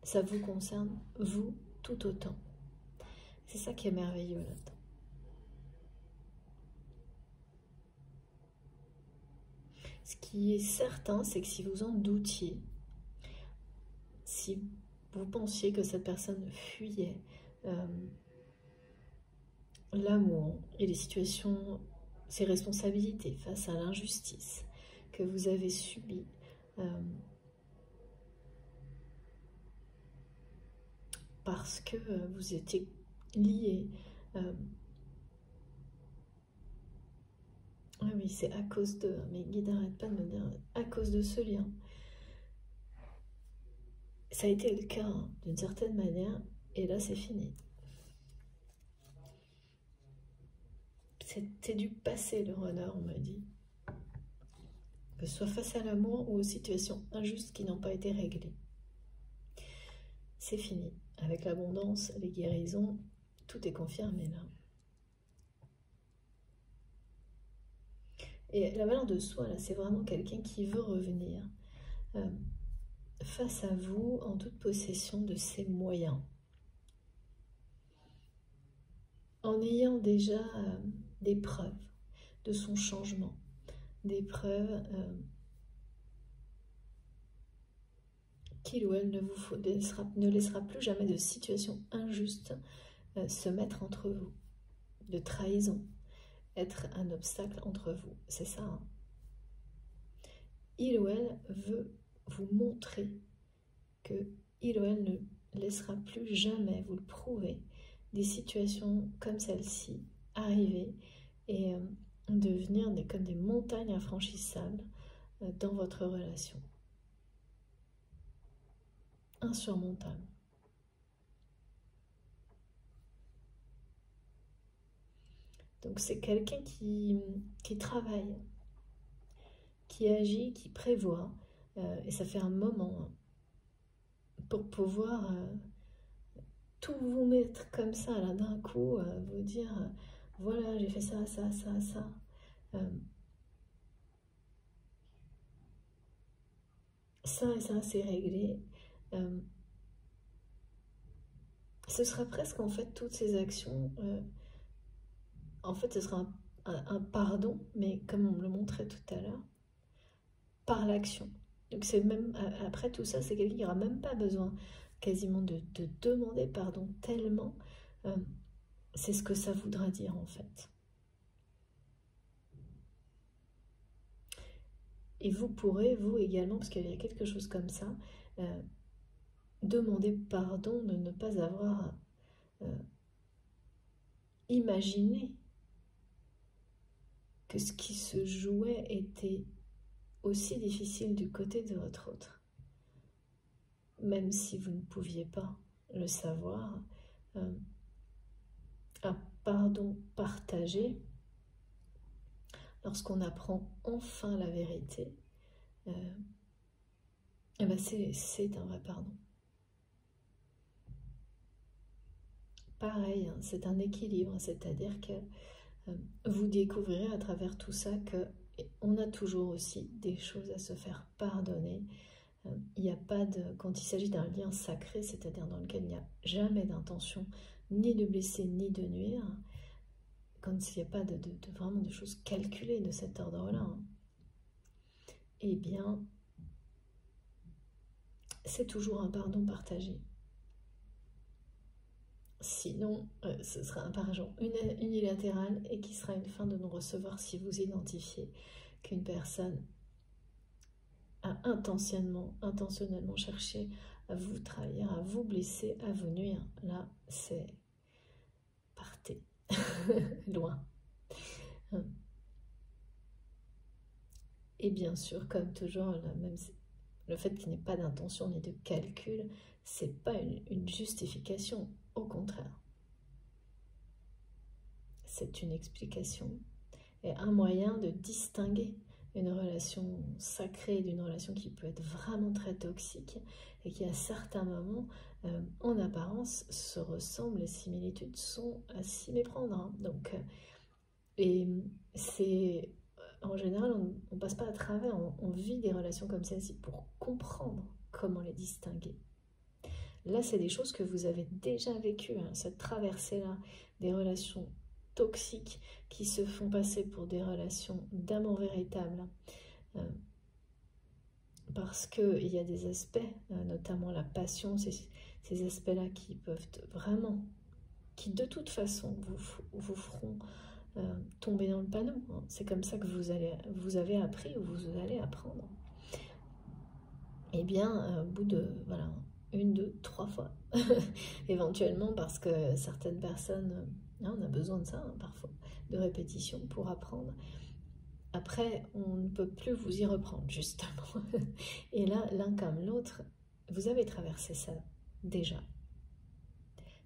Ça vous concerne, vous, tout autant. C'est ça qui est merveilleux là-dedans. Ce qui est certain, c'est que si vous en doutiez, si vous pensiez que cette personne fuyait l'amour et les situations, ses responsabilités face à l'injustice que vous avez subies, parce que vous étiez liés. Ah oui, c'est à cause de... Mes guides n'arrêtent pas de me dire, à cause de ce lien. Ça a été le cas, hein, d'une certaine manière, et là c'est fini. C'est du passé le runner, on me dit. que ce soit face à l'amour ou aux situations injustes qui n'ont pas été réglées. C'est fini. Avec l'abondance, les guérisons, tout est confirmé là. Et la valeur de soi, là, c'est vraiment quelqu'un qui veut revenir face à vous en toute possession de ses moyens. En ayant déjà des preuves de son changement, des preuves qu'il ou elle ne laissera plus jamais de situation injuste se mettre entre vous, de trahison, être un obstacle entre vous. C'est ça. Hein. Il ou elle veut vous montrer que il ou elle ne laissera plus jamais, vous le prouver, des situations comme celle-ci arriver et devenir comme des montagnes infranchissables dans votre relation. Insurmontable. Donc c'est quelqu'un qui travaille, qui agit, qui prévoit, et ça fait un moment pour pouvoir tout vous mettre comme ça là d'un coup, vous dire voilà j'ai fait ça, ça, ça, ça. Ça et ça c'est réglé. Ce sera presque en fait toutes ces actions, en fait ce sera un pardon, mais comme on me le montrait tout à l'heure, par l'action. Donc c'est même, après tout ça, c'est quelqu'un qui n'aura même pas besoin quasiment de demander pardon, tellement c'est ce que ça voudra dire en fait. Et vous pourrez, vous également, parce qu'il y a quelque chose comme ça, demander pardon de ne pas avoir imaginé que ce qui se jouait était aussi difficile du côté de votre autre. Même si vous ne pouviez pas le savoir, un pardon partagé, lorsqu'on apprend enfin la vérité, eh ben c'est un vrai pardon. Pareil, hein, c'est un équilibre, c'est-à-dire que vous découvrirez à travers tout ça qu'on a toujours aussi des choses à se faire pardonner. Il n'y a pas de, quand il s'agit d'un lien sacré, c'est-à-dire dans lequel il n'y a jamais d'intention ni de blesser ni de nuire, quand il n'y a pas vraiment de choses calculées de cet ordre-là, hein, eh bien, c'est toujours un pardon partagé. Sinon, ce sera un pardon unilatéral et qui sera une fin de non-recevoir si vous identifiez qu'une personne a intentionnellement cherché à vous trahir, à vous blesser, à vous nuire. Là, c'est partez, loin. Et bien sûr, comme toujours, même le fait qu'il n'y ait pas d'intention ni de calcul, c'est pas une justification, au contraire. C'est une explication et un moyen de distinguer une relation sacrée d'une relation qui peut être vraiment très toxique et qui à certains moments, en apparence, se ressemblent, les similitudes sont à s'y méprendre. Hein. Donc, et c'est en général, on ne passe pas à travers, on vit des relations comme celle-ci pour comprendre comment les distinguer. Là, c'est des choses que vous avez déjà vécues, hein, cette traversée-là, des relations toxiques qui se font passer pour des relations d'amour véritable. Parce qu'il y a des aspects, notamment la passion, ces aspects-là qui peuvent vraiment, qui de toute façon vous feront tomber dans le panneau. Hein. C'est comme ça que vous avez appris ou vous allez apprendre. Eh bien, au bout de, voilà, 1, 2, 3 fois, éventuellement, parce que certaines personnes, on a besoin de ça, hein, parfois, de répétition pour apprendre. Après, on ne peut plus vous y reprendre, justement. Et là, l'un comme l'autre, vous avez traversé ça, déjà.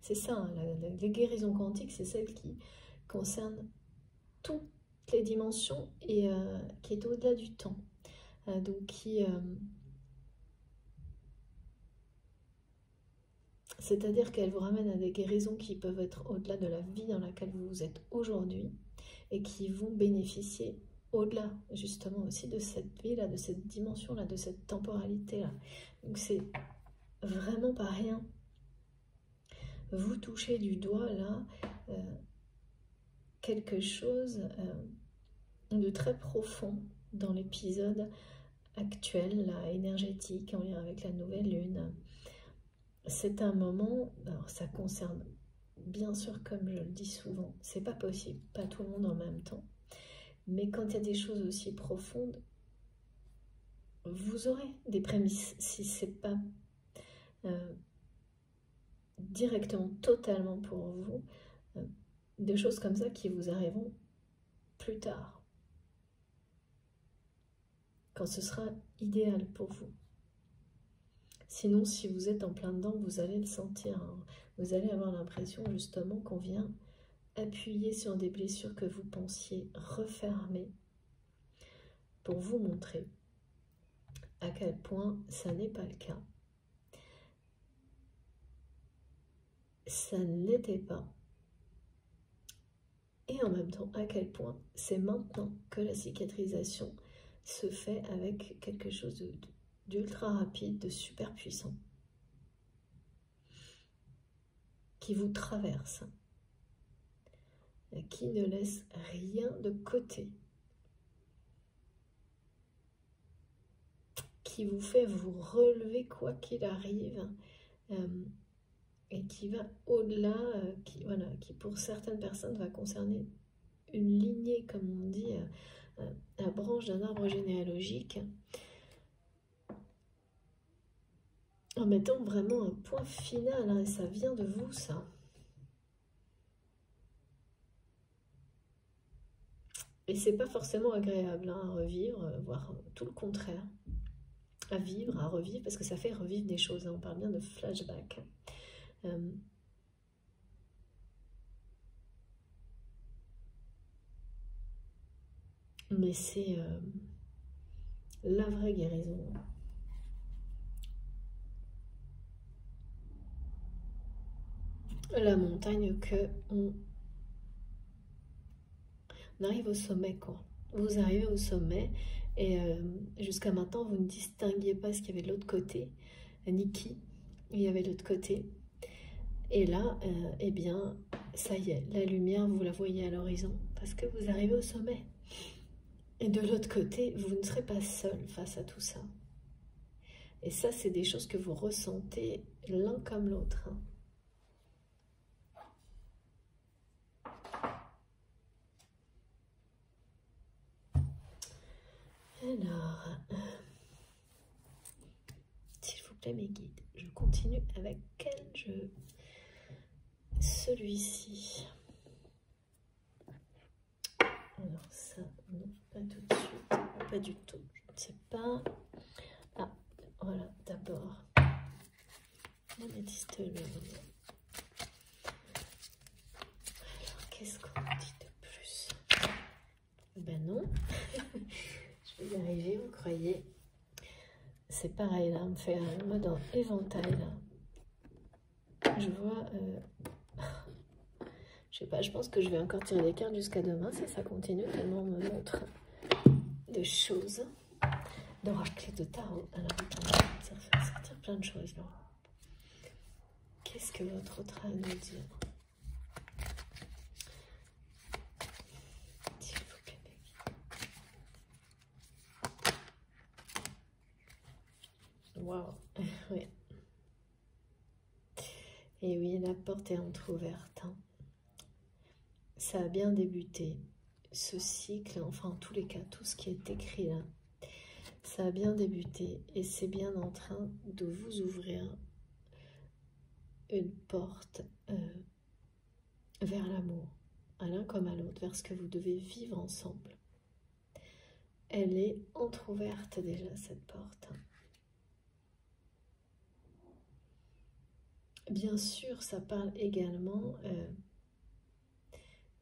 C'est ça, hein, les guérisons quantiques, c'est celle qui concerne toutes les dimensions et qui est au-delà du temps. donc c'est-à-dire qu'elle vous ramène à des guérisons qui peuvent être au-delà de la vie dans laquelle vous êtes aujourd'hui et qui vont bénéficier au-delà justement aussi de cette vie-là, de cette dimension-là, de cette temporalité-là. Donc c'est vraiment pas rien. Vous touchez du doigt là quelque chose de très profond dans l'épisode actuel, là, énergétique, en lien avec la nouvelle lune. C'est un moment, alors ça concerne bien sûr, comme je le dis souvent, c'est pas possible, pas tout le monde en même temps, mais quand il y a des choses aussi profondes, vous aurez des prémices, si c'est pas directement, totalement pour vous, des choses comme ça qui vous arriveront plus tard, quand ce sera idéal pour vous. Sinon, si vous êtes en plein dedans, vous allez le sentir, hein. Vous allez avoir l'impression justement qu'on vient appuyer sur des blessures que vous pensiez refermer pour vous montrer à quel point ça n'est pas le cas. Ça ne l'était pas. Et en même temps, à quel point c'est maintenant que la cicatrisation se fait avec quelque chose d'ultra rapide, de super puissant, qui vous traverse, qui ne laisse rien de côté, qui vous fait vous relever quoi qu'il arrive, et qui va au-delà, qui pour certaines personnes va concerner une lignée, comme on dit, la branche d'un arbre généalogique, en mettant vraiment un point final, hein, et ça vient de vous, ça. Et c'est pas forcément agréable, hein, à revivre, voire tout le contraire, à vivre, à revivre, parce que ça fait revivre des choses, hein, on parle bien de flashback. Mais c'est la vraie guérison. La montagne que on arrive au sommet, quoi. Vous arrivez au sommet et jusqu'à maintenant vous ne distinguiez pas ce qu'il y avait de l'autre côté, ni qui il y avait de l'autre côté. Et là, eh bien, ça y est, la lumière, vous la voyez à l'horizon parce que vous arrivez au sommet. Et de l'autre côté, vous ne serez pas seul face à tout ça. Et ça, c'est des choses que vous ressentez l'un comme l'autre, hein. Alors, s'il vous plaît mes guides, je continue avec quel jeu? Celui-ci. Alors ça, non, pas tout de suite, pas du tout, je ne sais pas. Ah, voilà, d'abord, l'améthyste bleu. Alors, qu'est-ce qu'on dit de plus? Ben non, je vais y arriver, vous croyez? C'est pareil, là, on me fait un mode en éventail, là. Je vois... je sais pas, je pense que je vais encore tirer des cartes jusqu'à demain, ça continue, tellement on me montre de choses. D'oracle de tarot. Alors, ça va faire sortir plein de choses, là. Qu'est-ce que votre autre a à nous dire? S'il vous plaît, baby. Waouh, oui. Et oui, la porte est entrouverte, hein. Ça a bien débuté, ce cycle, enfin en tous les cas, tout ce qui est écrit là, ça a bien débuté et c'est bien en train de vous ouvrir une porte vers l'amour, à l'un comme à l'autre, vers ce que vous devez vivre ensemble. Elle est entrouverte déjà, cette porte. Bien sûr, ça parle également...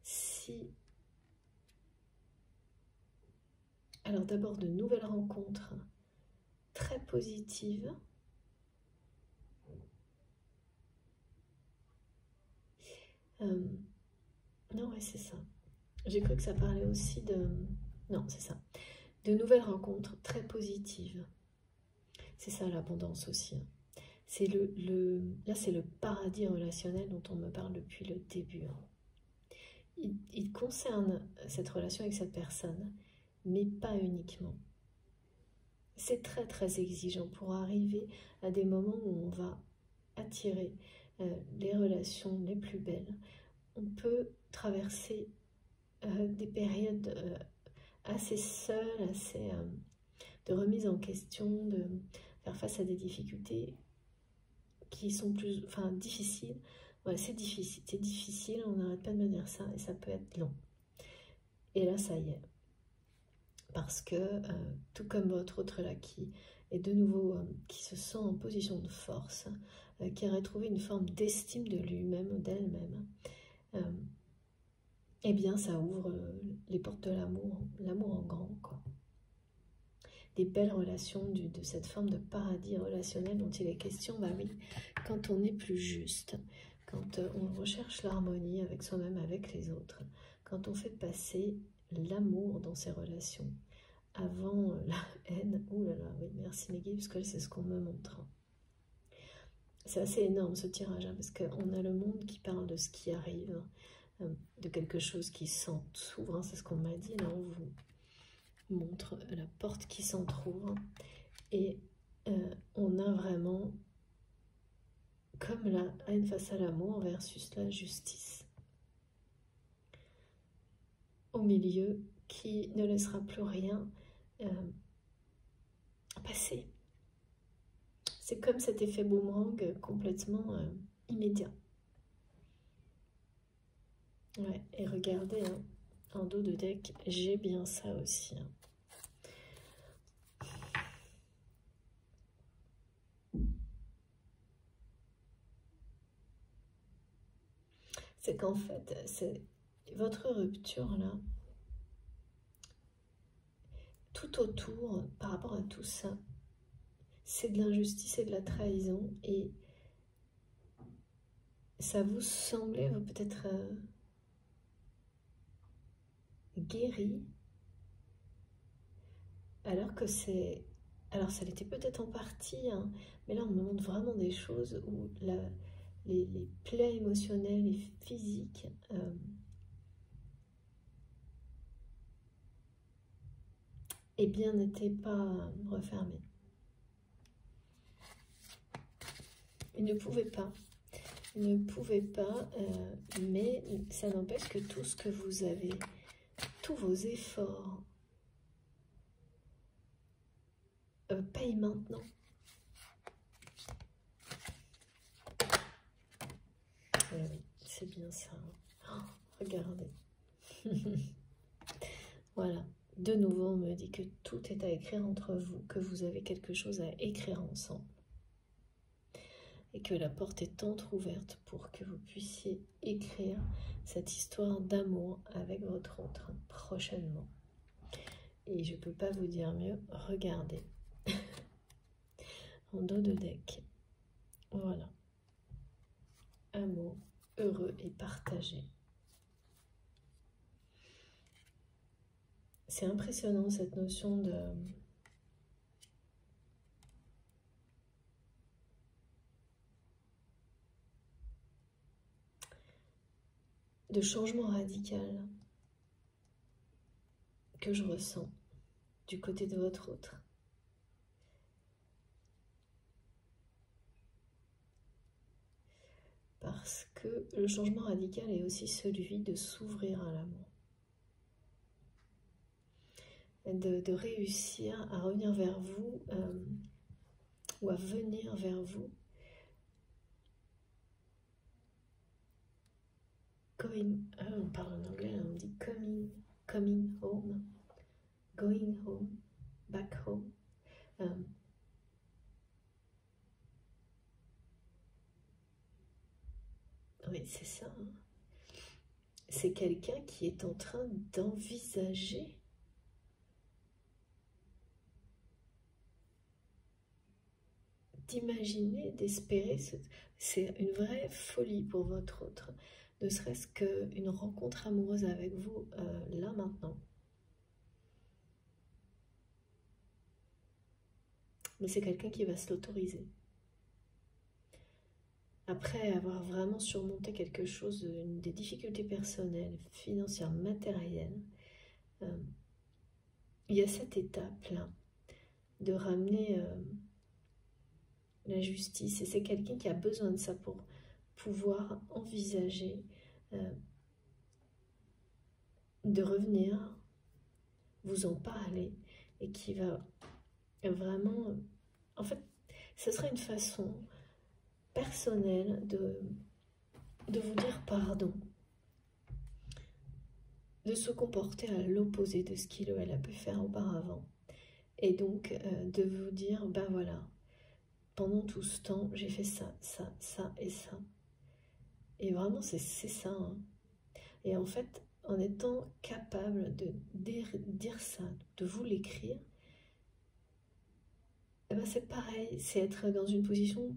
si Alors d'abord de nouvelles rencontres très positives. Non, ouais, c'est ça. J'ai cru que ça parlait aussi de... Non, c'est ça. De nouvelles rencontres très positives. C'est ça l'abondance aussi. C'est là, c'est le paradis relationnel dont on me parle depuis le début. Il concerne cette relation avec cette personne, mais pas uniquement. C'est très très exigeant pour arriver à des moments où on va attirer les relations les plus belles. On peut traverser des périodes assez seules, assez de remise en question, de faire face à des difficultés qui sont plus, enfin, difficiles. Ouais, c'est difficile, on n'arrête pas de me dire ça, et ça peut être long. Et là, ça y est. Parce que, tout comme votre autre là, qui est de nouveau, qui se sent en position de force, qui a retrouvé une forme d'estime de lui-même ou d'elle-même, eh bien, ça ouvre les portes de l'amour en grand, quoi. Des belles relations, de cette forme de paradis relationnel dont il est question, bah oui, quand on est plus juste, quand on recherche l'harmonie avec soi-même, avec les autres, quand on fait passer l'amour dans ses relations avant la haine. Ouh là là, oui, merci Meggy, parce que c'est ce qu'on me montre. C'est assez énorme ce tirage, hein, parce qu'on a le monde qui parle de ce qui arrive, de quelque chose qui s'ouvre, hein, c'est ce qu'on m'a dit, là on vous montre la porte qui s'entrouvre, et on a vraiment comme la haine face à l'amour versus la justice au milieu, qui ne laissera plus rien passer. C'est comme cet effet boomerang complètement immédiat. Ouais, et regardez, hein, en dos de deck, j'ai bien ça aussi. Hein. C'est qu'en fait, c'est votre rupture là, tout autour, par rapport à tout ça, c'est de l'injustice et de la trahison, et ça vous semblait peut-être guéri, alors que c'est... Alors ça l'était peut-être en partie, hein, mais là on me montre vraiment des choses où les plaies émotionnelles et physiques eh bien n'étaient pas refermées. Il ne pouvait pas. Mais ça n'empêche que tout ce que vous avez, tous vos efforts, payent maintenant. Oui, c'est bien ça. Oh, regardez. Voilà. De nouveau, on me dit que tout est à écrire entre vous, que vous avez quelque chose à écrire ensemble. Et que la porte est entrouverte pour que vous puissiez écrire cette histoire d'amour avec votre autre prochainement. Et je ne peux pas vous dire mieux, regardez. En dos de deck. Voilà. Amour, heureux et partagé. C'est impressionnant cette notion de changement radical que je ressens du côté de votre autre. Parce que le changement radical est aussi celui de s'ouvrir à l'amour. De réussir à revenir vers vous ou à venir vers vous on parle en anglais, on dit coming home, going home, back home. Oui, c'est ça. Hein. C'est quelqu'un qui est en train d'envisager d'imaginer, d'espérer. C'est une vraie folie pour votre autre. Ne serait-ce qu'une rencontre amoureuse avec vous, là, maintenant. Mais c'est quelqu'un qui va se l'autoriser. Après avoir vraiment surmonté quelque chose, des difficultés personnelles, financières, matérielles, il y a cette étape-là de ramener la justice. Et c'est quelqu'un qui a besoin de ça pour pouvoir envisager de revenir, vous en parler, et qui va vraiment... En fait, ce serait une façon personnelle de vous dire pardon, de se comporter à l'opposé de ce qu'il ou elle a pu faire auparavant. Et donc, de vous dire, ben voilà, pendant tout ce temps, j'ai fait ça, ça, ça et ça. Et vraiment, c'est ça. Hein. Et en fait, en étant capable de dire ça, de vous l'écrire, eh ben c'est pareil, c'est être dans une position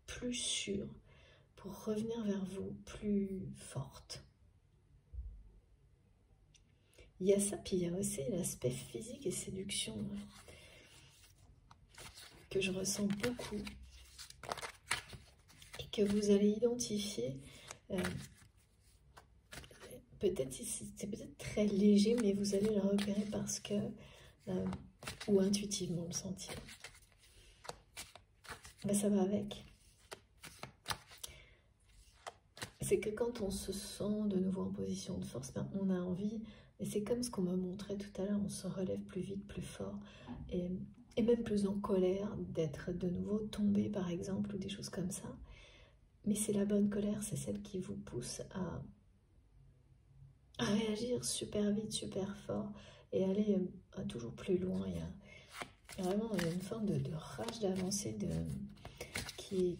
plus sûre pour revenir vers vous, plus forte. Il y a ça, puis il y a aussi l'aspect physique et séduction que je ressens beaucoup et que vous allez identifier. Peut-être c'est peut-être très léger, mais vous allez le repérer parce que, ou intuitivement le sentir. Ben, ça va avec. C'est que quand on se sent de nouveau en position de force, ben, on a envie, et c'est comme ce qu'on me montrait tout à l'heure, on se relève plus vite, plus fort, et même plus en colère d'être de nouveau tombé par exemple, ou des choses comme ça. Mais c'est la bonne colère, c'est celle qui vous pousse à réagir super vite, super fort, et aller toujours plus loin. Il y a vraiment une forme de rage d'avancée qui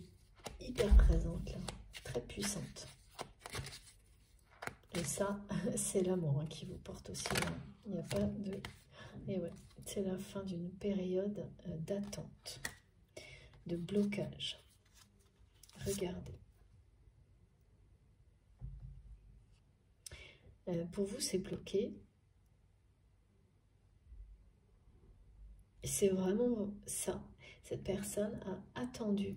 est hyper présente là, très puissante. Et ça, c'est l'amour qui vous porte aussi là. Il n'y a pas de... Et ouais, c'est la fin d'une période d'attente, de blocage. Regardez. Pour vous, c'est bloqué. C'est vraiment ça. Cette personne a attendu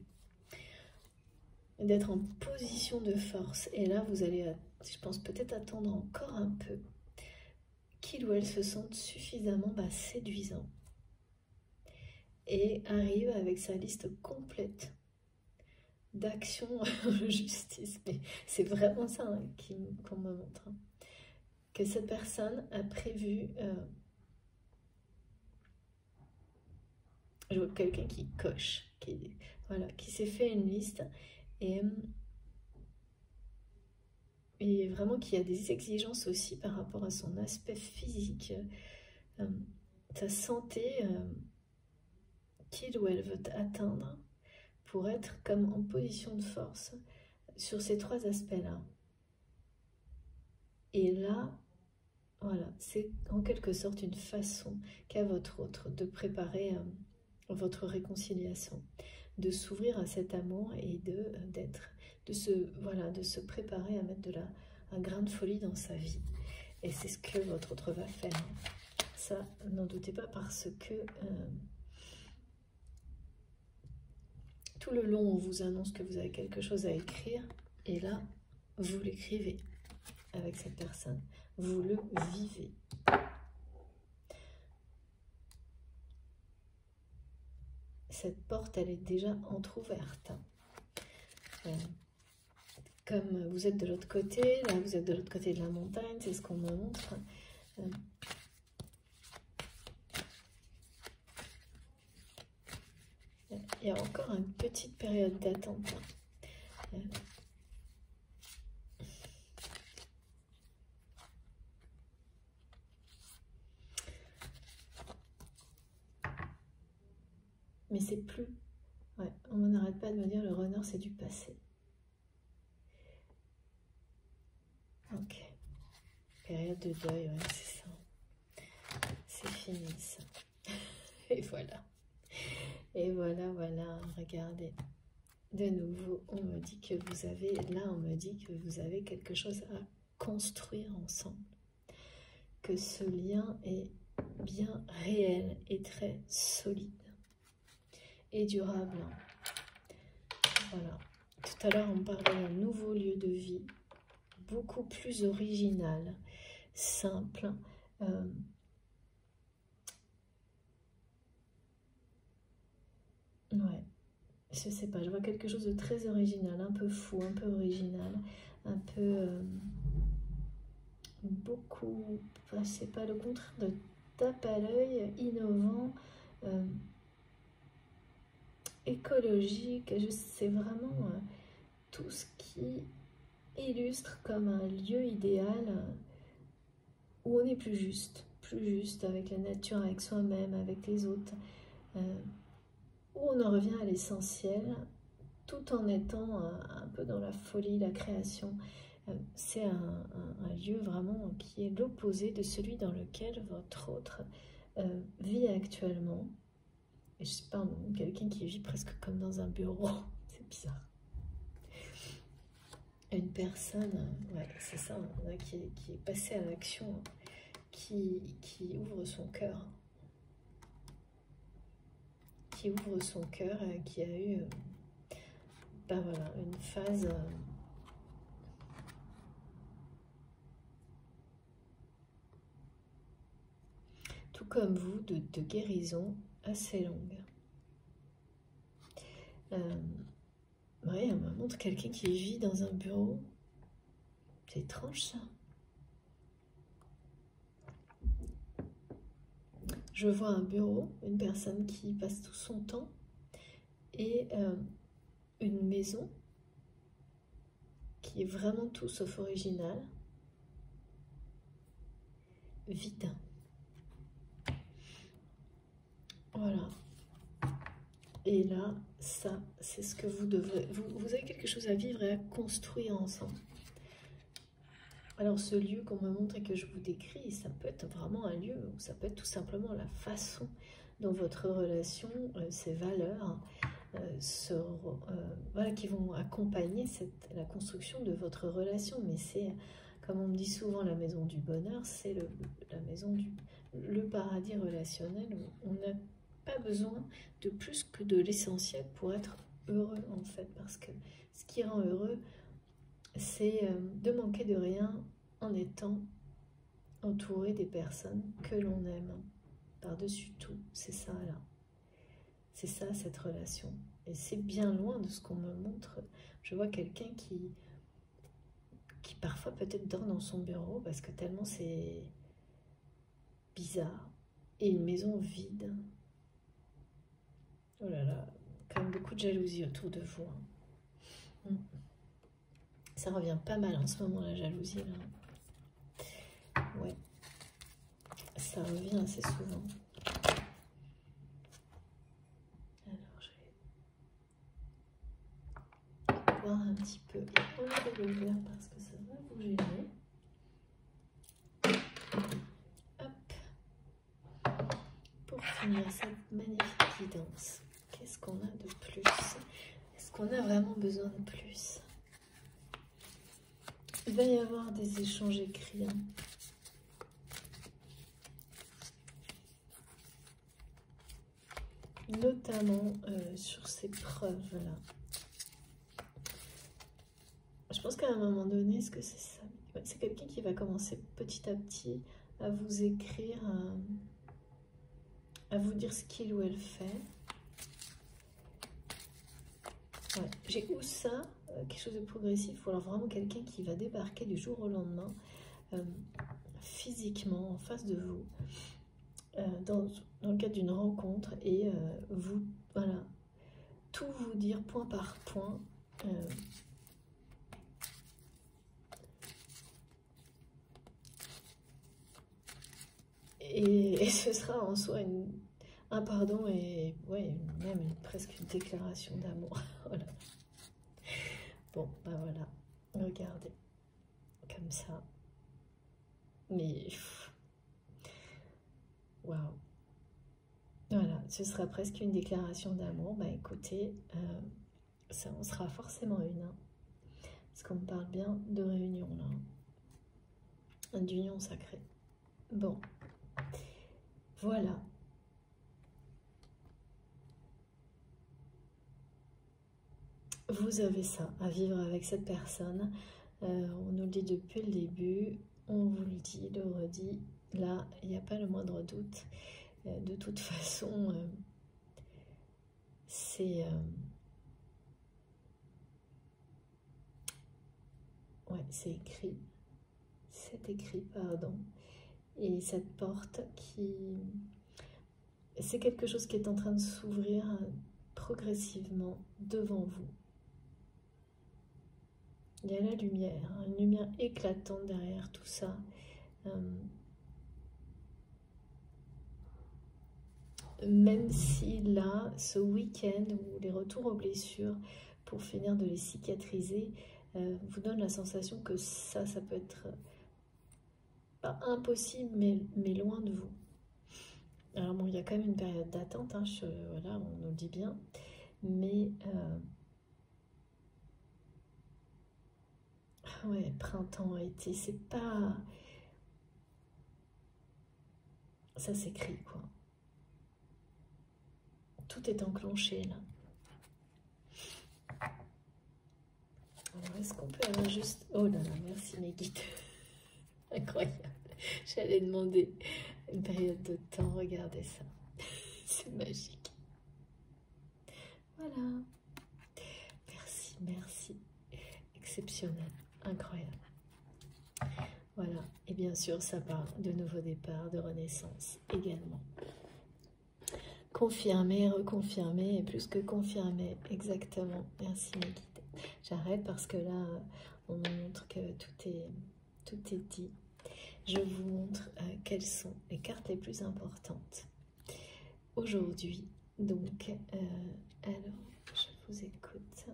d'être en position de force. Et là, vous allez, je pense, peut-être attendre encore un peu qu'il ou elle se sente suffisamment séduisant. Et arrive avec sa liste complète d'actions en justice. Mais c'est vraiment ça hein, qu'on me montre. Hein. Que cette personne a prévu... je vois quelqu'un qui coche, qui s'est fait une liste et vraiment qui a des exigences aussi par rapport à son aspect physique, sa santé qu'il ou elle veut atteindre pour être comme en position de force sur ces trois aspects-là. Et là, voilà, c'est en quelque sorte une façon qu'a votre autre de préparer votre réconciliation, de s'ouvrir à cet amour et de se préparer à mettre un grain de folie dans sa vie. Et c'est ce que votre autre va faire. Ça, n'en doutez pas, parce que tout le long, on vous annonce que vous avez quelque chose à écrire, et là, vous l'écrivez avec cette personne. Vous le vivez. Cette porte, elle est déjà entrouverte. Comme vous êtes de l'autre côté, là vous êtes de l'autre côté de la montagne, c'est ce qu'on me montre. Il y a encore une petite période d'attente. Mais c'est plus... Ouais, on n'arrête pas de me dire le runner c'est du passé. Ok. Période de deuil, ouais, c'est ça. C'est fini ça. Et voilà. Et voilà, voilà, regardez. De nouveau, on me dit que vous avez, là on me dit que vous avez quelque chose à construire ensemble. Que ce lien est bien réel et très solide et durable. Voilà. Tout à l'heure, on parlait d'un nouveau lieu de vie, beaucoup plus original, simple. Ouais, je sais pas, je vois quelque chose de très original, un peu fou, un peu original, un peu beaucoup, enfin, c'est pas le contraire de tape à l'œil, innovant, écologique. C'est vraiment tout ce qui illustre comme un lieu idéal où on est plus juste avec la nature, avec soi-même, avec les autres, où on en revient à l'essentiel, tout en étant un peu dans la folie, la création. C'est un lieu vraiment qui est l'opposé de celui dans lequel votre autre vit actuellement. Et je sais pas, quelqu'un qui vit presque comme dans un bureau, c'est bizarre. Une personne, ouais, c'est ça, qui est passée à l'action, qui ouvre son cœur. Qui ouvre son cœur, qui a eu ben voilà, une phase tout comme vous, de guérison assez longue. Ouais, on me montre quelqu'un qui vit dans un bureau. C'est étrange ça. Je vois un bureau, une personne qui passe tout son temps et une maison qui est vraiment tout sauf originale, vide. Voilà. Et là, ça, c'est ce que vous devrez... Vous avez quelque chose à vivre et à construire ensemble. Alors ce lieu qu'on me montre et que je vous décris, ça peut être vraiment un lieu, ou ça peut être tout simplement la façon dont votre relation, ses valeurs, voilà, qui vont accompagner la construction de votre relation. Mais c'est, comme on me dit souvent, la maison du bonheur, c'est la maison le paradis relationnel où on n'a pas besoin de plus que de l'essentiel pour être heureux en fait. Parce que ce qui rend heureux, c'est de manquer de rien en étant entouré des personnes que l'on aime. Par-dessus tout, c'est ça là. C'est ça cette relation. Et c'est bien loin de ce qu'on me montre. Je vois quelqu'un qui parfois peut-être dort dans son bureau parce que tellement c'est bizarre. Et une maison vide. Oh là là, quand même beaucoup de jalousie autour de vous. Ça revient pas mal en ce moment, la jalousie là. Ouais. Ça revient assez souvent. Alors, je vais voir un petit peu. Enlever le verre parce que ça va vous gêner. Hop. Pour finir cette magnifique guidance, qu'est-ce qu'on a de plus? Est-ce qu'on a vraiment besoin de plus? Il va y avoir des échanges écrits. Notamment sur ces preuves-là. Je pense qu'à un moment donné, est-ce que c'est ça? C'est quelqu'un qui va commencer petit à petit à vous écrire, à vous dire ce qu'il ou elle fait. Ouais. J'ai ou ça, quelque chose de progressif, ou alors vraiment quelqu'un qui va débarquer du jour au lendemain, physiquement, en face de vous, dans le cadre d'une rencontre, et vous, voilà, tout vous dire point par point. Et ce sera en soi un pardon et ouais, même presque une déclaration d'amour. Voilà. Bon, bah voilà, regardez, comme ça. Mais, waouh. Voilà, ce sera presque une déclaration d'amour. Bah écoutez, ça en sera forcément une. Hein, parce qu'on me parle bien de réunion là. D'union sacrée. Bon, voilà. Vous avez ça à vivre avec cette personne. On nous le dit depuis le début, on vous le dit, le redit. Là, il n'y a pas le moindre doute. De toute façon, c'est ouais, c'est écrit. C'est écrit, pardon. Et cette porte qui... C'est quelque chose qui est en train de s'ouvrir progressivement devant vous. Il y a la lumière, hein, une lumière éclatante derrière tout ça. Même si là, ce week-end où les retours aux blessures, pour finir de les cicatriser, vous donne la sensation que ça peut être pas impossible, mais loin de vous. Alors bon, il y a quand même une période d'attente, hein, voilà, on nous le dit bien, mais ouais, printemps, été, c'est pas... Ça s'écrit, quoi. Tout est enclenché, là. Alors, est-ce qu'on peut avoir juste... Oh là là, merci mes guides. Incroyable. J'allais demander une période de temps, regardez ça. C'est magique. Voilà. Merci, merci. Exceptionnel, incroyable. Voilà, et bien sûr, ça parle de nouveau départ, de renaissance également. Confirmer, reconfirmer, et plus que confirmer, exactement. Merci mes guides. J'arrête parce que là, on me montre que tout est dit. Je vous montre quelles sont les cartes les plus importantes aujourd'hui. Donc, alors, je vous écoute.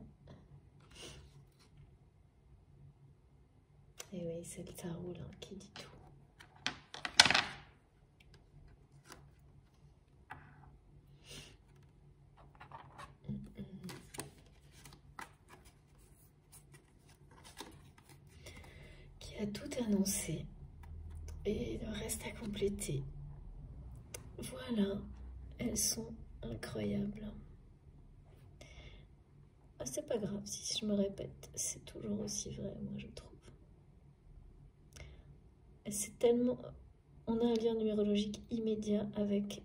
Et oui, c'est le tarot là qui dit tout. Qui a tout annoncé. Et le reste à compléter. Voilà, elles sont incroyables. Ah, c'est pas grave si je me répète, c'est toujours aussi vrai, moi je trouve. C'est tellement... On a un lien numérologique immédiat avec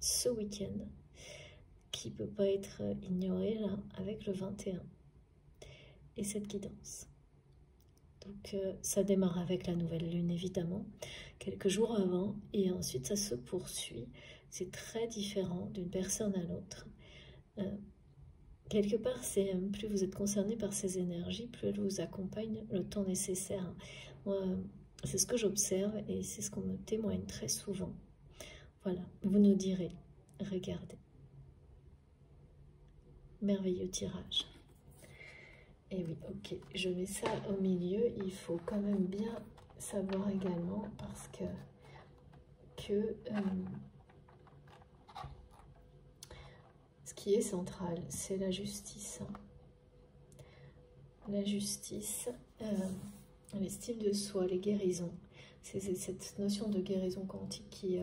ce week-end qui ne peut pas être ignoré là avec le 21 et cette guidance. Donc ça démarre avec la nouvelle lune évidemment, quelques jours avant, et ensuite ça se poursuit. C'est très différent d'une personne à l'autre. Quelque part, c'est plus vous êtes concerné par ces énergies, plus elles vous accompagnent le temps nécessaire. Moi, c'est ce que j'observe et c'est ce qu'on me témoigne très souvent. Voilà, vous nous direz, regardez. Merveilleux tirage. Et oui, ok, je mets ça au milieu. Il faut quand même bien savoir également parce que ce qui est central, c'est la justice. La justice, l'estime de soi, les guérisons. C'est cette notion de guérison quantique qui...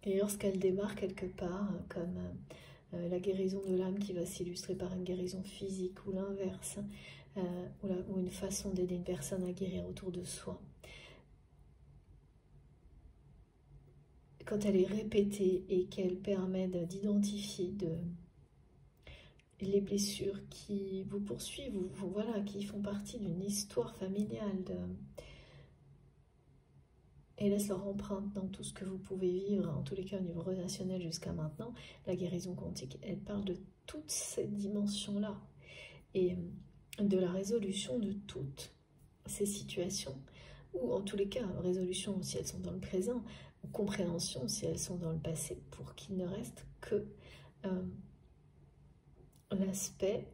et lorsqu'elle démarre quelque part, comme la guérison de l'âme qui va s'illustrer par une guérison physique ou l'inverse, ou une façon d'aider une personne à guérir autour de soi. Quand elle est répétée et qu'elle permet d'identifier les blessures qui vous poursuivent, voilà, qui font partie d'une histoire familiale, et laisse leur empreinte dans tout ce que vous pouvez vivre, en tous les cas au niveau relationnel jusqu'à maintenant, la guérison quantique, elle parle de toutes ces dimensions-là, et de la résolution de toutes ces situations, ou en tous les cas, résolution si elles sont dans le présent, ou compréhension si elles sont dans le passé, pour qu'il ne reste que l'aspect,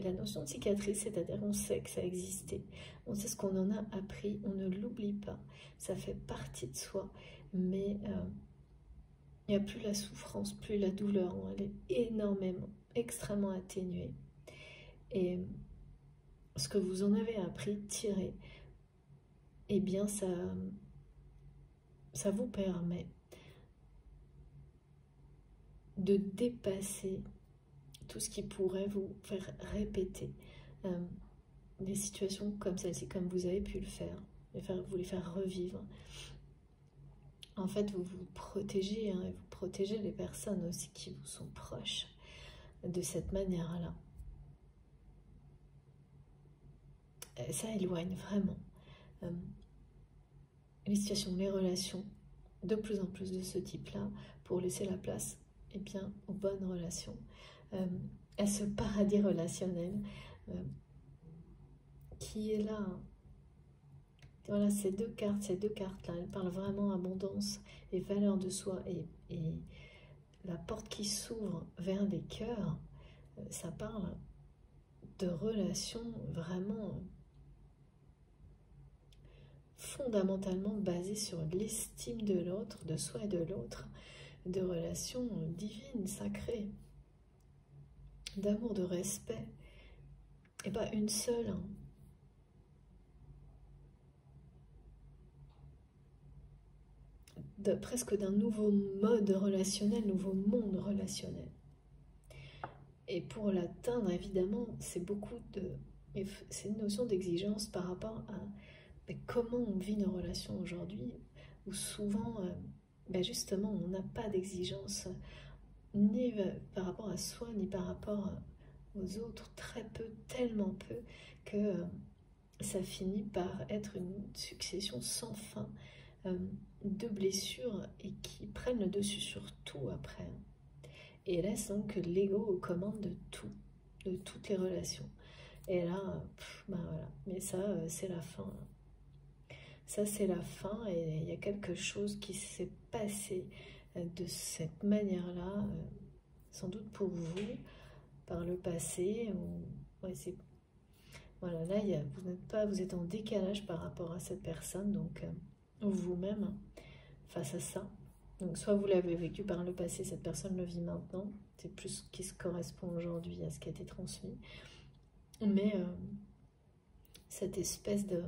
la notion de cicatrice, c'est-à-dire on sait que ça existait, on sait ce qu'on en a appris, on ne l'oublie pas, ça fait partie de soi, mais Il n'y a plus la souffrance, plus la douleur. Elle est énormément, extrêmement atténuée. Et ce que vous en avez appris, tiré, eh bien ça vous permet de dépasser tout ce qui pourrait vous faire répéter des situations comme celle-ci, comme vous avez pu le faire, vous les faire revivre. En fait, vous vous protégez, et vous protégez les personnes aussi qui vous sont proches de cette manière-là. Ça éloigne vraiment les situations, les relations, de plus en plus de ce type-là, pour laisser la place aux bonnes relations, à ce paradis relationnel qui est là. Voilà, ces deux cartes-là, elles parlent vraiment abondance et valeur de soi, et la porte qui s'ouvre vers les cœurs, ça parle de relations vraiment fondamentalement basées sur l'estime de l'autre, de soi et de l'autre, de relations divines, sacrées, d'amour, de respect, et pas une seule, presque d'un nouveau mode relationnel, nouveau monde relationnel. Et pour l'atteindre, évidemment, c'est une notion d'exigence par rapport à comment on vit nos relations aujourd'hui, où souvent, justement, on n'a pas d'exigence, ni par rapport à soi, ni par rapport aux autres, très peu, tellement peu, que ça finit par être une succession sans fin de blessures et qui prennent le dessus sur tout après. Et laisse donc l'ego aux commandes de tout, de toutes les relations. Et là, voilà. Mais ça, c'est la fin. Ça, c'est la fin, et il y a quelque chose qui s'est passé de cette manière-là, sans doute pour vous, par le passé. Voilà, là, vous êtes en décalage par rapport à cette personne, donc vous-même, face à ça. Donc, soit vous l'avez vécu par le passé, cette personne le vit maintenant, c'est plus ce qui se correspond aujourd'hui à ce qui a été transmis. Mais cette espèce de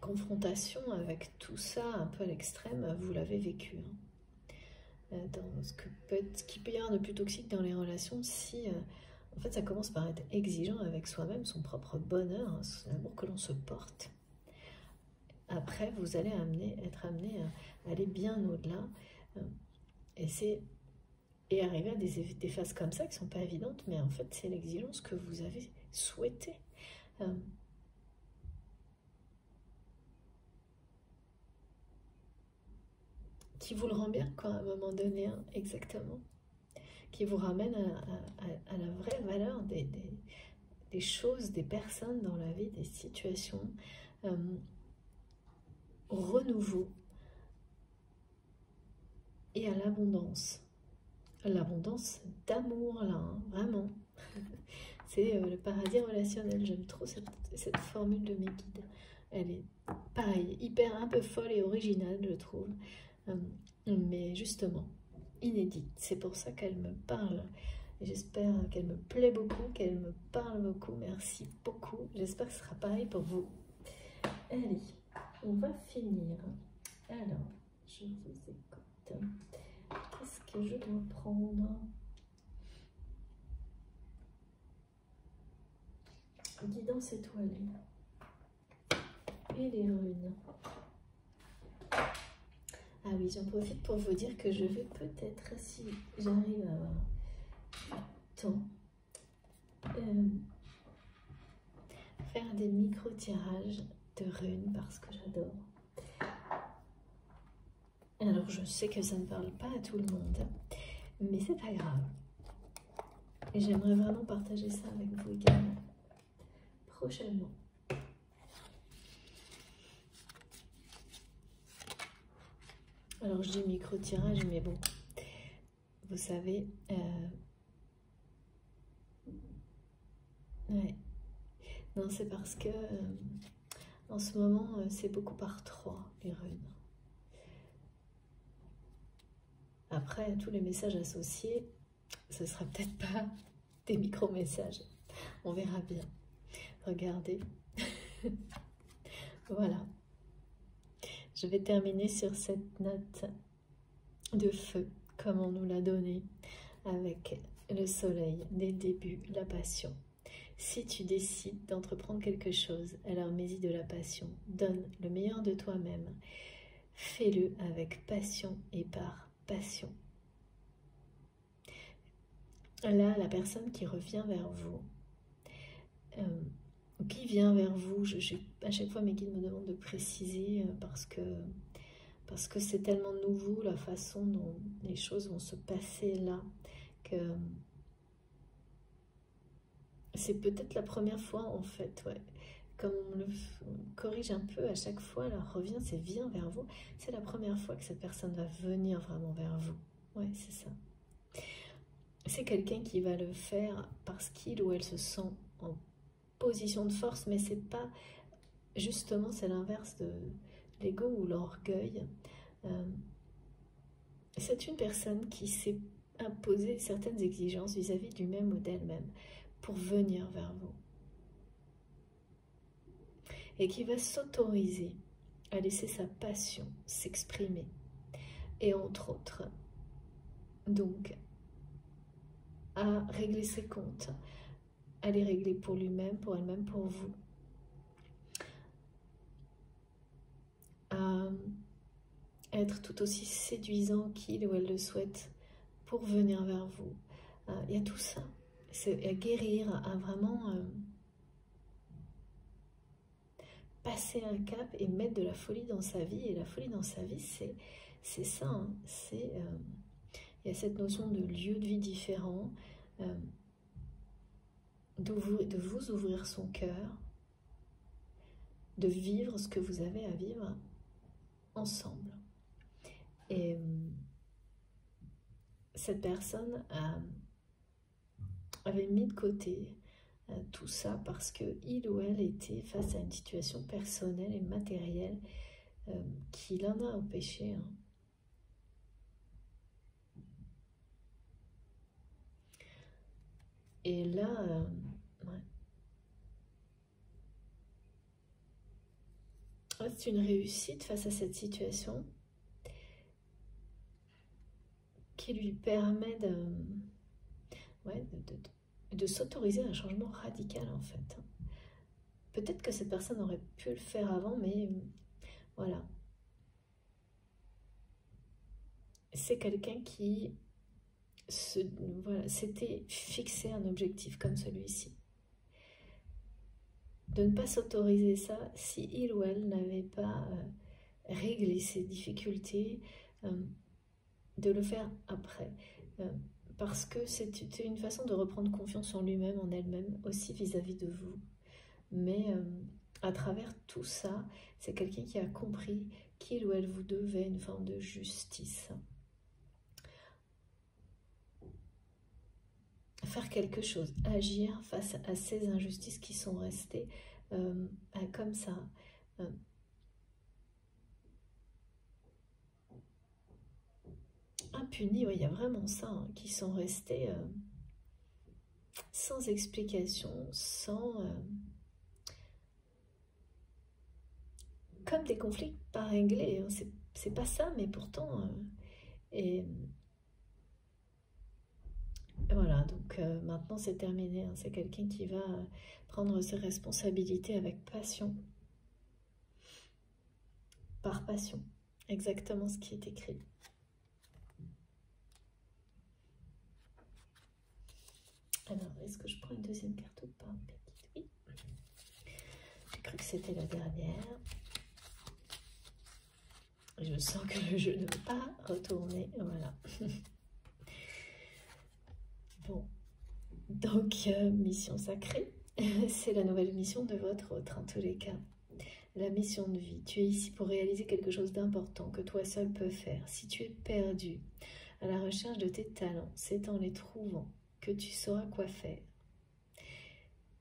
confrontation avec tout ça, un peu à l'extrême, vous l'avez vécu. Dans ce qui peut y avoir de plus toxique dans les relations, si en fait ça commence par être exigeant avec soi-même, son propre bonheur, l'amour que l'on se porte. Après, vous allez être amené à aller bien au-delà, et arriver à des phases comme ça qui ne sont pas évidentes, mais en fait c'est l'exigence que vous avez souhaitée. Qui vous le rend bien, quoi, à un moment donné, exactement. Qui vous ramène à la vraie valeur des choses, des personnes dans la vie, des situations, au renouveau et à l'abondance. L'abondance d'amour, là, vraiment. C'est le paradis relationnel. J'aime trop cette formule de mes guides. Elle est, pareil, un peu folle et originale, je trouve. Mais justement, inédite. C'est pour ça qu'elle me parle. J'espère qu'elle me plaît beaucoup, qu'elle me parle beaucoup. Merci beaucoup. J'espère que ce sera pareil pour vous. Allez, on va finir. Alors, je vous écoute. Qu'est-ce que je dois prendre? Guidance étoilée. Et les runes. Ah oui, j'en profite pour vous dire que je vais peut-être, si j'arrive à avoir du temps, faire des micro-tirages de runes parce que j'adore. Alors, je sais que ça ne parle pas à tout le monde, mais c'est pas grave. Et j'aimerais vraiment partager ça avec vous également, prochainement. Alors, je dis micro-tirage, mais bon, vous savez, ouais. Non, c'est parce que en ce moment, c'est beaucoup par 3, les runes. Après, tous les messages associés, ce ne sera peut-être pas des micro-messages. On verra bien. Regardez. Voilà. Je vais terminer sur cette note de feu, comme on nous l'a donné, avec le soleil, dès le début, la passion. Si tu décides d'entreprendre quelque chose, alors mets-y de la passion. Donne le meilleur de toi-même. Fais-le avec passion et par passion. Là, la personne qui revient vers vous, qui vient vers vous, à chaque fois mes guides me demandent de préciser parce que c'est tellement nouveau la façon dont les choses vont se passer là, que c'est peut-être la première fois en fait, ouais. Comme on le corrige un peu à chaque fois, alors revient, c'est vient vers vous, c'est la première fois que cette personne va venir vraiment vers vous, ouais, c'est ça. C'est quelqu'un qui va le faire parce qu'il ou elle se sent en position de force, mais c'est pas, justement, c'est l'inverse de l'ego ou l'orgueil. C'est une personne qui s'est imposé certaines exigences vis-à-vis du même ou d'elle-même pour venir vers vous. Et qui va s'autoriser à laisser sa passion s'exprimer. Et entre autres, donc, à régler ses comptes, à les régler pour lui-même, pour elle-même, pour vous. À être tout aussi séduisant qu'il ou elle le souhaite pour venir vers vous. Il y a tout ça. C'est à guérir, à vraiment passer un cap et mettre de la folie dans sa vie. Et la folie dans sa vie, c'est ça. Hein. Il y a cette notion de lieu de vie différent, de vous ouvrir son cœur, de vivre ce que vous avez à vivre ensemble. Et cette personne avait mis de côté tout ça parce qu'il ou elle était face à une situation personnelle et matérielle qui l'en a empêché. Hein. Et là, ouais. C'est une réussite face à cette situation qui lui permet de s'autoriser un changement radical en fait. Peut-être que cette personne aurait pu le faire avant, mais voilà. C'est quelqu'un qui s'était fixé un objectif comme celui-ci. De ne pas s'autoriser ça si il ou elle n'avait pas réglé ses difficultés, de le faire après. Parce que c'était une façon de reprendre confiance en lui-même, en elle-même, aussi vis-à-vis de vous. Mais à travers tout ça, c'est quelqu'un qui a compris qu'il ou elle vous devait une forme de justice. Faire quelque chose, agir face à ces injustices qui sont restées comme ça. Impunies, il y a vraiment ça, hein, qui sont restés sans explication, comme des conflits pas réglés. Hein. C'est pas ça, mais pourtant... et voilà, donc maintenant c'est terminé. Hein. C'est quelqu'un qui va prendre ses responsabilités avec passion. Par passion. Exactement ce qui est écrit. Alors, est-ce que je prends une deuxième carte ou pas? Oui. J'ai cru que c'était la dernière. Je sens que le jeu ne veut pas retourner. Voilà. Bon. Donc, mission sacrée. C'est la nouvelle mission de votre autre, en tous les cas. La mission de vie. Tu es ici pour réaliser quelque chose d'important que toi seul peux faire. Si tu es perdu à la recherche de tes talents, c'est en les trouvant que tu sauras quoi faire.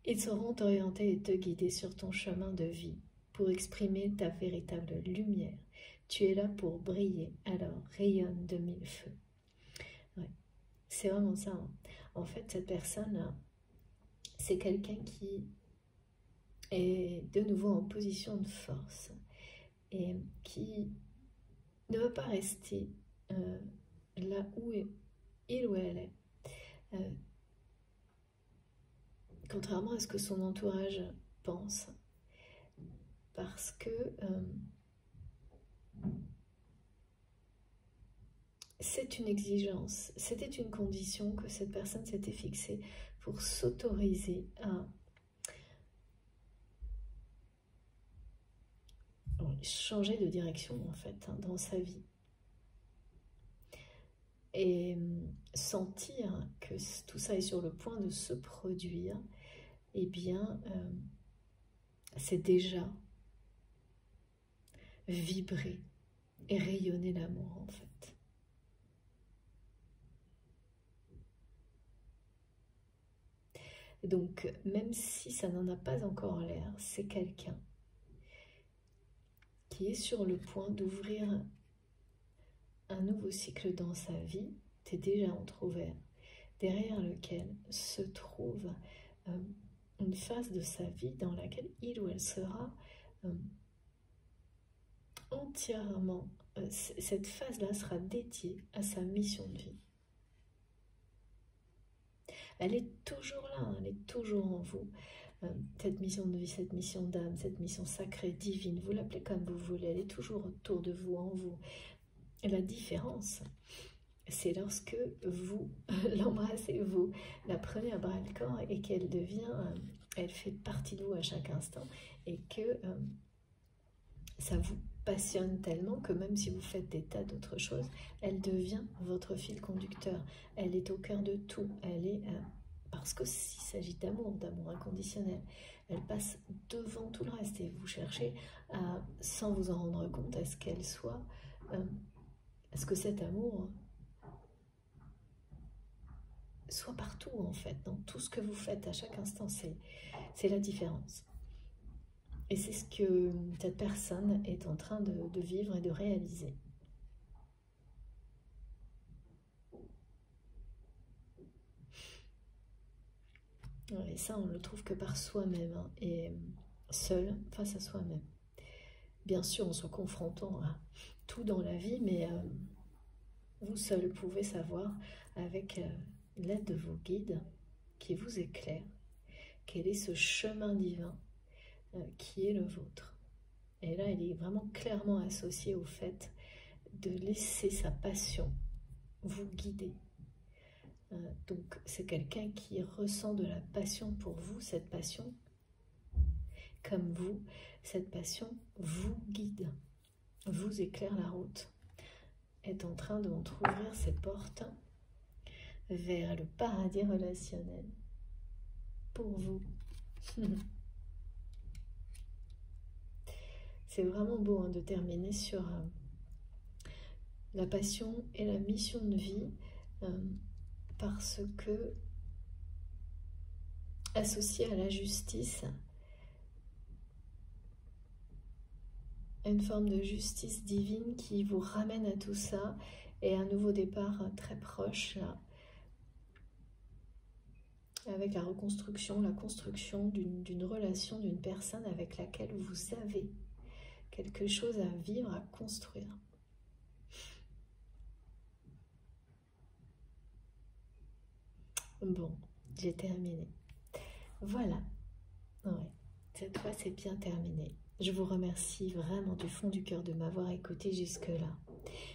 Ils sauront t'orienter et te guider sur ton chemin de vie pour exprimer ta véritable lumière. Tu es là pour briller, alors rayonne de mille feux. C'est vraiment ça, hein. En fait, cette personne, c'est quelqu'un qui est de nouveau en position de force et qui ne veut pas rester là où il ou elle est. Contrairement à ce que son entourage pense. Parce que c'est une exigence, c'était une condition que cette personne s'était fixée pour s'autoriser à changer de direction en fait, hein, dans sa vie. Et sentir que tout ça est sur le point de se produire, eh bien, c'est déjà vibrer et rayonner l'amour en fait. Donc, même si ça n'en a pas encore l'air, c'est quelqu'un qui est sur le point d'ouvrir un nouveau cycle dans sa vie, c'est déjà entrouvert, derrière lequel se trouve une phase de sa vie dans laquelle il ou elle sera entièrement, cette phase-là sera dédiée à sa mission de vie. Elle est toujours là, elle est toujours en vous. Cette mission de vie, cette mission d'âme, cette mission sacrée, divine, vous l'appelez comme vous voulez, elle est toujours autour de vous, en vous. La différence, c'est lorsque vous l'embrassez, vous la prenez à bras le corps et qu'elle devient, elle fait partie de vous à chaque instant et que ça vous passionne tellement que même si vous faites des tas d'autres choses, elle devient votre fil conducteur. Elle est au cœur de tout. Elle est parce que s'il s'agit d'amour inconditionnel, elle passe devant tout le reste et vous cherchez à, sans vous en rendre compte, à ce qu'elle soit, à ce que cet amour soit partout en fait, dans tout ce que vous faites à chaque instant, c'est la différence. Et c'est ce que cette personne est en train de vivre et de réaliser. Et ça, on ne le trouve que par soi-même, hein, et seul face à soi-même. Bien sûr, en se confrontant à tout dans la vie, mais vous seul pouvez savoir, avec l'aide de vos guides qui vous éclairent, quel est ce chemin divin qui est le vôtre. Et là, il est vraiment clairement associé au fait de laisser sa passion vous guider. Donc, c'est quelqu'un qui ressent de la passion pour vous, cette passion, comme vous, cette passion vous guide, vous éclaire la route, est en train d'entrouvrir ses portes vers le paradis relationnel pour vous. C'est vraiment beau hein, de terminer sur la passion et la mission de vie parce que associé à la justice, une forme de justice divine qui vous ramène à tout ça et un nouveau départ très proche là, avec la reconstruction, la construction d'une relation, d'une personne avec laquelle vous avez quelque chose à vivre, à construire. Bon, j'ai terminé. Voilà. Ouais, cette fois, c'est bien terminé. Je vous remercie vraiment du fond du cœur de m'avoir écouté jusque-là.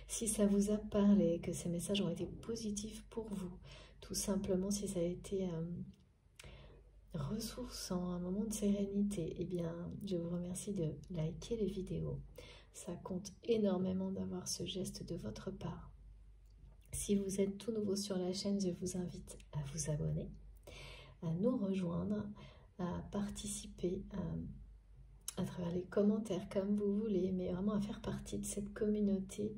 Si ça vous a parlé, que ces messages ont été positifs pour vous, tout simplement si ça a été ressourçant, un moment de sérénité, eh bien, je vous remercie de liker les vidéos. Ça compte énormément d'avoir ce geste de votre part. Si vous êtes tout nouveau sur la chaîne, je vous invite à vous abonner, à nous rejoindre, à participer à travers les commentaires comme vous voulez, mais vraiment à faire partie de cette communauté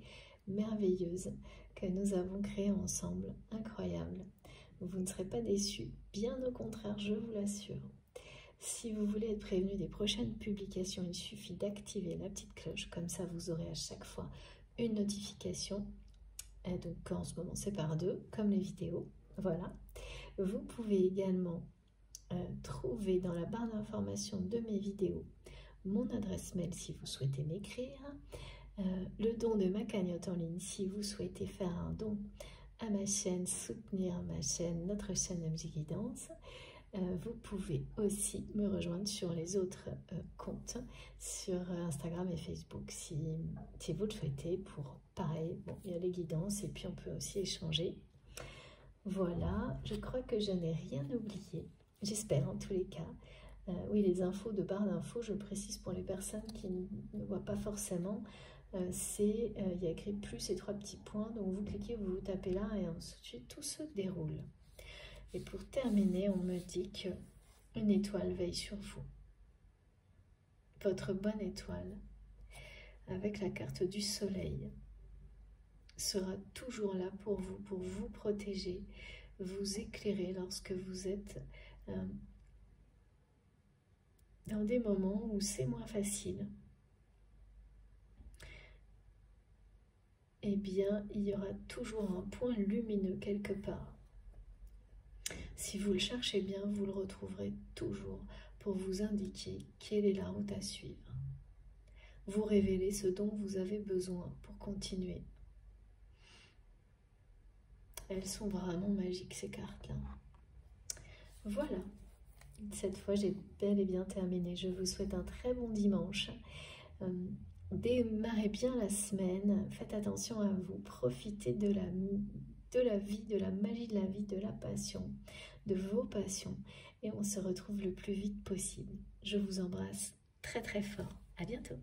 merveilleuse que nous avons créée ensemble, incroyable. Vous ne serez pas déçus, bien au contraire, je vous l'assure. Si vous voulez être prévenu des prochaines publications, il suffit d'activer la petite cloche, comme ça vous aurez à chaque fois une notification Et donc en ce moment c'est par 2, comme les vidéos. Voilà. Vous pouvez également trouver dans la barre d'information de mes vidéos mon adresse mail si vous souhaitez m'écrire, le don de ma cagnotte en ligne si vous souhaitez faire un don à ma chaîne, soutenir ma chaîne, notre chaîne MJ Guidance. Vous pouvez aussi me rejoindre sur les autres comptes, sur Instagram et Facebook si vous le souhaitez, pour pareil, bon, il y a les guidances et puis on peut aussi échanger. Voilà, je crois que je n'ai rien oublié, j'espère en tous les cas. Oui, les infos de barre d'infos, je précise pour les personnes qui ne voient pas forcément, il y a écrit plus et 3 petits points, donc vous cliquez, vous tapez là et ensuite tout se déroule. Et pour terminer, on me dit qu'une étoile veille sur vous. Votre bonne étoile, avec la carte du soleil, sera toujours là pour vous protéger, vous éclairer lorsque vous êtes dans des moments où c'est moins facile. Eh bien, il y aura toujours un point lumineux quelque part. Si vous le cherchez bien, vous le retrouverez toujours pour vous indiquer quelle est la route à suivre. Vous révélez ce dont vous avez besoin pour continuer. Elles sont vraiment magiques, ces cartes-là. Voilà. Cette fois, j'ai bel et bien terminé. Je vous souhaite un très bon dimanche. Démarrez bien la semaine. Faites attention à vous. Profitez de la vie, de la magie de la vie, de la passion, de vos passions. Et on se retrouve le plus vite possible. Je vous embrasse très très fort. À bientôt.